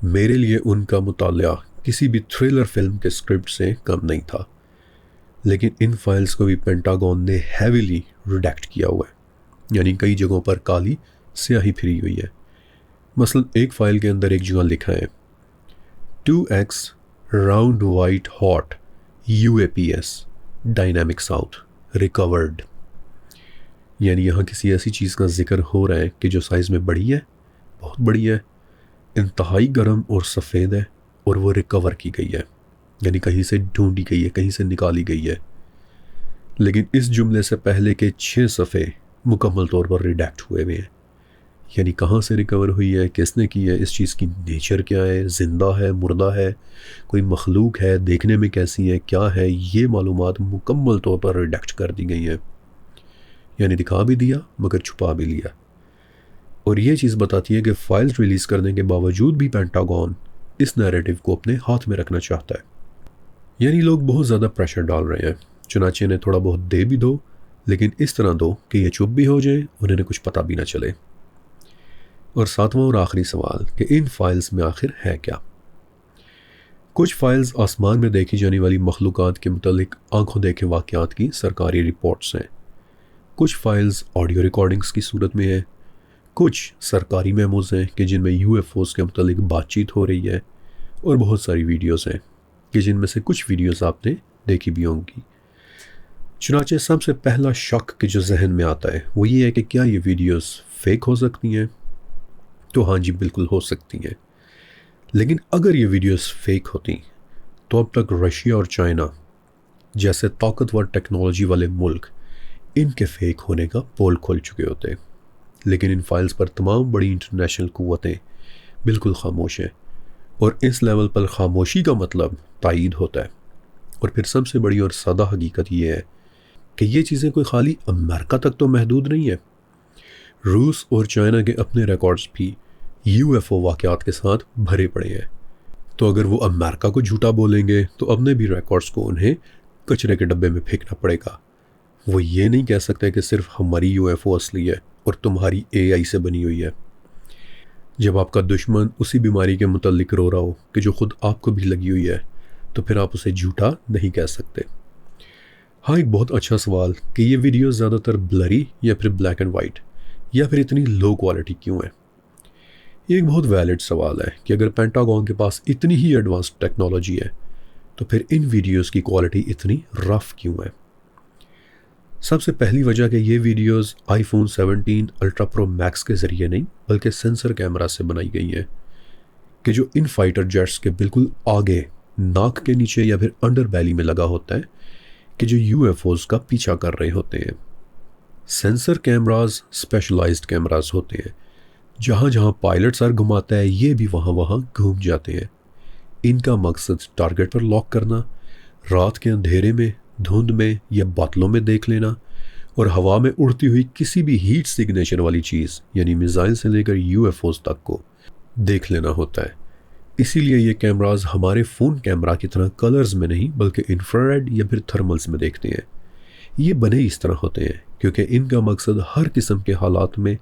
میرے لیے ان کا مطالعہ کسی بھی تھرلر فلم کے اسکرپٹ سے کم نہیں تھا، لیکن ان فائلز کو بھی پینٹاگون نے ہیویلی ریڈیکٹ کیا ہوا ہے، یعنی کئی جگہوں پر کالی سیاہی پھری ہوئی ہے۔ مثلا ایک فائل کے اندر ایک جگہ لکھا ہے 2x round white hot UAPS dynamic south record, یعنی یہاں کسی ایسی چیز کا ذکر ہو رہا ہے کہ جو سائز میں بڑی ہے، بہت بڑی ہے، انتہائی گرم اور سفید ہے، اور وہ ریکور کی گئی ہے، یعنی کہیں سے ڈھونڈی گئی ہے، کہیں سے نکالی گئی ہے۔ لیکن اس جملے سے پہلے کے 6 صفحے مکمل طور پر ریڈیکٹ ہوئے ہوئے ہیں، یعنی کہاں سے ریکور ہوئی ہے، کس نے کی ہے، اس چیز کی نیچر کیا ہے، زندہ ہے، مردہ ہے، کوئی مخلوق ہے، دیکھنے میں کیسی ہے، کیا ہے، یہ معلومات مکمل طور پر ریڈیکٹ کر دی گئی ہیں، یعنی دکھا بھی دیا مگر چھپا بھی لیا۔ اور یہ چیز بتاتی ہے کہ فائلز ریلیز کرنے کے باوجود بھی پینٹاگون اس نیریٹو کو اپنے ہاتھ میں رکھنا چاہتا ہے. یعنی لوگ بہت زیادہ پریشر ڈال رہے ہیں، چنانچہ انہیں تھوڑا بہت دے بھی دو، لیکن اس طرح دو کہ یہ چپ بھی ہو جائیں اور انہیں کچھ پتہ بھی نہ چلے. اور ساتواں اور آخری سوال کہ ان فائلز میں آخر ہے کیا؟ کچھ فائلز آسمان میں دیکھی جانے والی مخلوقات کے متعلق آنکھوں دیکھے واقعات کی سرکاری رپورٹس ہیں. کچھ فائلز آڈیو ریکارڈنگز کی صورت میں ہیں. کچھ سرکاری میموز ہیں کہ جن میں یو ایف اوز کے متعلق بات چیت ہو رہی ہے. اور بہت ساری ویڈیوز ہیں کہ جن میں سے کچھ ویڈیوز آپ نے دیکھی بھی ہوں گی. چنانچہ سب سے پہلا شک کہ جو ذہن میں آتا ہے وہ یہ ہے کہ کیا یہ ویڈیوز فیک ہو سکتی ہیں؟ تو ہاں جی، بالکل ہو سکتی ہیں. لیکن اگر یہ ویڈیوز فیک ہوتی تو اب تک رشیا اور چائنا جیسے طاقتور ٹیکنالوجی والے ملک ان کے فیک ہونے کا پول کھول چکے ہوتے. لیکن ان فائلز پر تمام بڑی انٹرنیشنل قوتیں بالکل خاموش ہیں، اور اس لیول پر خاموشی کا مطلب تائید ہوتا ہے. اور پھر سب سے بڑی اور سادہ حقیقت یہ ہے کہ یہ چیزیں کوئی خالی امریکہ تک تو محدود نہیں ہے. روس اور چائنا کے اپنے ریکارڈز بھی یو ایف او واقعات کے ساتھ بھرے پڑے ہیں. تو اگر وہ امریکہ کو جھوٹا بولیں گے تو اپنے بھی ریکارڈز کو انہیں کچرے کے ڈبے میں پھینکنا پڑے گا. وہ یہ نہیں کہہ سکتے کہ صرف ہماری یو ایف او اصلی ہے اور تمہاری اے آئی سے بنی ہوئی ہے. جب آپ کا دشمن اسی بیماری کے متعلق رو رہا ہو کہ جو خود آپ کو بھی لگی ہوئی ہے تو پھر آپ اسے جھوٹا نہیں کہہ سکتے. ہاں، ایک بہت اچھا سوال کہ یہ ویڈیوز زیادہ تر بلری یا پھر بلیک اینڈ وائٹ یا پھر اتنی لو کوالٹی کیوں ہے؟ یہ ایک بہت ویلڈ سوال ہے کہ اگر پینٹاگون کے پاس اتنی ہی ایڈوانس ٹیکنالوجی ہے تو پھر ان ویڈیوز کی کوالٹی اتنی رف کیوں ہے؟ سب سے پہلی وجہ کہ یہ videos iPhone 17 ultra pro max کے ذریعے نہیں بلکہ سینسر کیمرہ سے بنائی گئی ہیں کہ جو ان فائٹر جیٹس کے بالکل آگے ناک کے نیچے یا پھر انڈر بیلی میں لگا ہوتا ہے کہ جو یو ایف اوز کا پیچھا کر رہے ہوتے ہیں. سینسر کیمراز اسپیشلائزڈ کیمراز ہوتے ہیں، جہاں جہاں پائلٹ سر گھماتا ہے یہ بھی وہاں وہاں گھوم جاتے ہیں. ان کا مقصد ٹارگٹ پر لاک کرنا، رات کے اندھیرے میں، دھند میں یا بادلوں میں دیکھ لینا، اور ہوا میں اڑتی ہوئی کسی بھی ہیٹ سگنیچر والی چیز یعنی میزائل سے لے کر یو ایف اوز تک کو دیکھ لینا ہوتا ہے. اسی لیے یہ کیمراز ہمارے فون کیمرہ کی طرح کلرز میں نہیں بلکہ انفراریڈ یا پھر تھرملز میں دیکھتے ہیں. یہ بنے اس طرح ہوتے ہیں کیونکہ ان کا مقصد ہر قسم کے حالات میں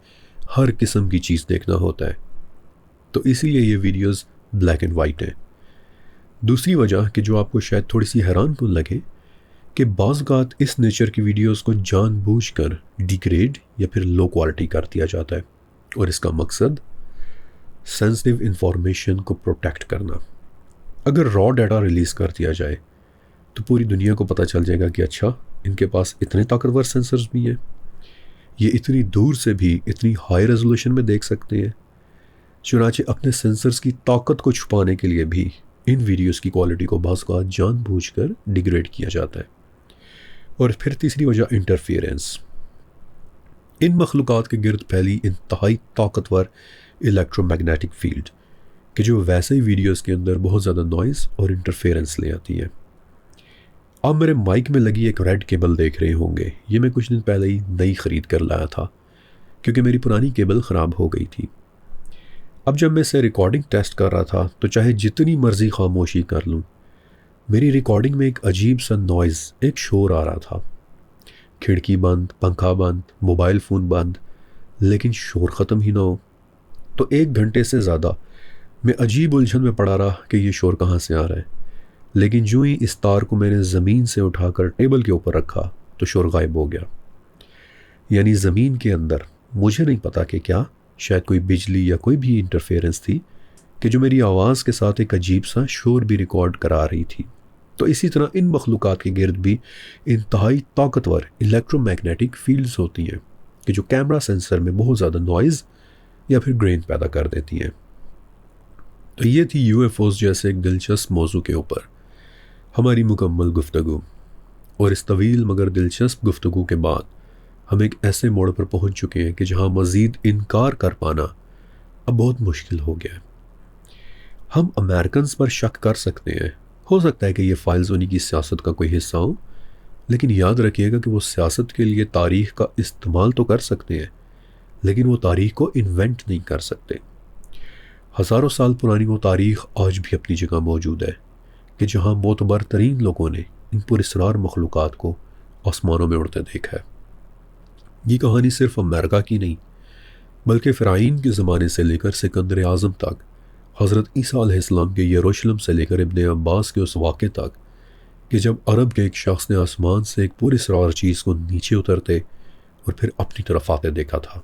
ہر قسم کی چیز دیکھنا ہوتا ہے. تو اسی لیے یہ ویڈیوز بلیک اینڈ وائٹ ہیں. دوسری وجہ کہ جو آپ کو شاید تھوڑی سی حیران کن لگے کہ بعض اوقات اس نیچر کی ویڈیوز کو جان بوجھ کر ڈیگریڈ یا پھر لو کوالٹی کر دیا جاتا ہے، اور اس کا مقصد سینسٹیو انفارمیشن کو پروٹیکٹ کرنا. اگر را ڈیٹا ریلیز کر دیا جائے تو پوری دنیا کو پتہ چل جائے گا کہ اچھا ان کے پاس اتنے طاقتور سینسرز بھی ہیں، یہ اتنی دور سے بھی اتنی ہائی ریزولوشن میں دیکھ سکتے ہیں. چنانچہ اپنے سینسرز کی طاقت کو چھپانے کے لیے بھی ان ویڈیوز کی کوالٹی کو بعض اوقات جان بوجھ کر ڈیگریڈ کیا جاتا ہے. اور پھر تیسری وجہ انٹرفیئرنس. ان مخلوقات کے گرد پھیلی انتہائی طاقتور الیکٹرو میگنیٹک فیلڈ کہ جو ویسے ہی ویڈیوز کے اندر بہت زیادہ نوائز اور انٹرفیئرنس لے آتی ہے. آپ میرے مائک میں لگی ایک ریڈ کیبل دیکھ رہے ہوں گے. یہ میں کچھ دن پہلے ہی نئی خرید کر لایا تھا کیونکہ میری پرانی کیبل خراب ہو گئی تھی. اب جب میں اسے ریکارڈنگ ٹیسٹ کر رہا تھا تو چاہے جتنی مرضی خاموشی کر لوں میری ریکارڈنگ میں ایک عجیب سا نوائز، ایک شور آ رہا تھا. کھڑکی بند، پنکھا بند، موبائل فون بند، لیکن شور ختم ہی نہ ہو. تو 1 گھنٹے سے زیادہ میں عجیب الجھن میں پڑا رہا کہ یہ شور کہاں سے آ رہا ہے. لیکن جو ہی اس تار کو میں نے زمین سے اٹھا کر ٹیبل کے اوپر رکھا تو شور غائب ہو گیا. یعنی زمین کے اندر مجھے نہیں پتا کہ کیا، شاید کوئی بجلی یا کوئی بھی انٹرفیئرنس تھی کہ جو میری آواز کے ساتھ ایک عجیب سا شور بھی ریکارڈ کرا رہی تھی. تو اسی طرح ان مخلوقات کے گرد بھی انتہائی طاقتور الیکٹرو میگنیٹک فیلڈز ہوتی ہیں کہ جو کیمرہ سینسر میں بہت زیادہ نوائز یا پھر گرین پیدا کر دیتی ہیں. تو یہ تھی یو ایف اوز جیسے ایک دلچسپ موضوع کے اوپر ہماری مکمل گفتگو. اور اس طویل مگر دلچسپ گفتگو کے بعد ہم ایک ایسے موڑ پر پہنچ چکے ہیں کہ جہاں مزید انکار کر پانا اب بہت مشکل ہو گیا ہے. ہم امریکنز پر شک کر سکتے ہیں، ہو سکتا ہے کہ یہ فائلز انہی کی سیاست کا کوئی حصہ ہو، لیکن یاد رکھیے گا کہ وہ سیاست کے لیے تاریخ کا استعمال تو کر سکتے ہیں لیکن وہ تاریخ کو انوینٹ نہیں کر سکتے۔ ہزاروں سال پرانی وہ تاریخ آج بھی اپنی جگہ موجود ہے کہ جہاں معتبر ترین لوگوں نے ان پراسرار مخلوقات کو آسمانوں میں اڑتے دیکھا ہے۔ یہ کہانی صرف امریکہ کی نہیں، بلکہ فرعون کے زمانے سے لے کر سکندر اعظم تک، حضرت عیسیٰ علیہ السلام کے یروشلم سے لے کر ابن عباس کے اس واقعے تک کہ جب عرب کے ایک شخص نے آسمان سے ایک پراسرار چیز کو نیچے اترتے اور پھر اپنی طرف آتے دیکھا تھا۔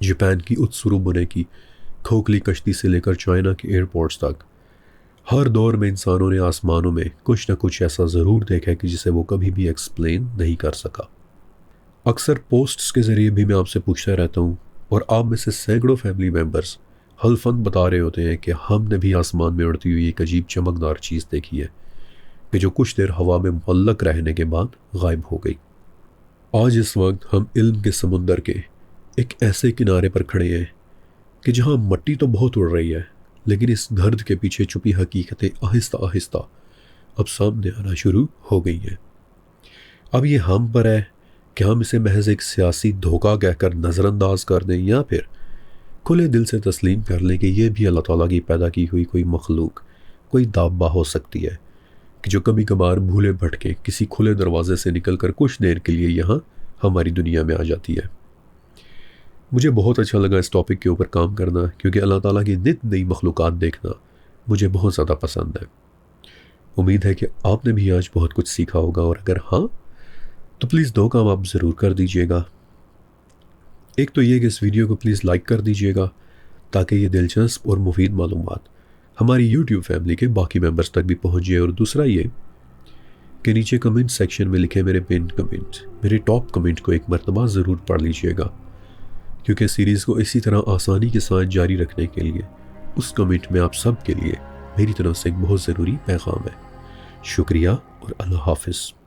جاپان کی اتسروبنے کی کھوکھلی کشتی سے لے کر چائنا کے ایئرپورٹس تک، ہر دور میں انسانوں نے آسمانوں میں کچھ نہ کچھ ایسا ضرور دیکھا ہے کہ جسے وہ کبھی بھی ایکسپلین نہیں کر سکا۔ اکثر پوسٹس کے ذریعے بھی میں آپ سے پوچھتا رہتا ہوں، اور آپ میں سے سینکڑوں فیملی ممبرز حلفاً بتا رہے ہوتے ہیں کہ ہم نے بھی آسمان میں اڑتی ہوئی ایک عجیب چمکدار چیز دیکھی ہے کہ جو کچھ دیر ہوا میں معلق رہنے کے بعد غائب ہو گئی۔ آج اس وقت ہم علم کے سمندر کے ایک ایسے کنارے پر کھڑے ہیں کہ جہاں مٹی تو بہت اڑ رہی ہے، لیکن اس گرد کے پیچھے چھپی حقیقتیں آہستہ آہستہ اب سامنے آنا شروع ہو گئی ہیں۔ اب یہ ہم پر ہے کہ ہم اسے محض ایک سیاسی دھوکہ کہہ کر نظر انداز کر دیں، یا پھر کھلے دل سے تسلیم کر لیں کہ یہ بھی اللہ تعالیٰ کی پیدا کی ہوئی کوئی مخلوق، کوئی دابہ ہو سکتی ہے کہ جو کبھی کبھار بھولے بھٹکے کسی کھلے دروازے سے نکل کر کچھ دیر کے لیے یہاں ہماری دنیا میں آ جاتی ہے۔ مجھے بہت اچھا لگا اس ٹاپک کے اوپر کام کرنا، کیونکہ اللہ تعالیٰ کی نت نئی مخلوقات دیکھنا مجھے بہت زیادہ پسند ہے۔ امید ہے کہ آپ نے بھی آج بہت کچھ سیکھا ہوگا، اور اگر ہاں تو پلیز دو کام آپ ضرور کر دیجئے گا۔ ایک تو یہ کہ اس ویڈیو کو پلیز لائک کر دیجئے گا تاکہ یہ دلچسپ اور مفید معلومات ہماری یوٹیوب فیملی کے باقی ممبرز تک بھی پہنچ جائے، اور دوسرا یہ کہ نیچے کمنٹ سیکشن میں لکھے میرے پن کمنٹ، میرے ٹاپ کمنٹ کو ایک مرتبہ ضرور پڑھ لیجئے گا، کیونکہ سیریز کو اسی طرح آسانی کے ساتھ جاری رکھنے کے لیے اس کمنٹ میں آپ سب کے لیے میری طرف سے ایک بہت ضروری پیغام ہے۔ شکریہ اور اللہ حافظ۔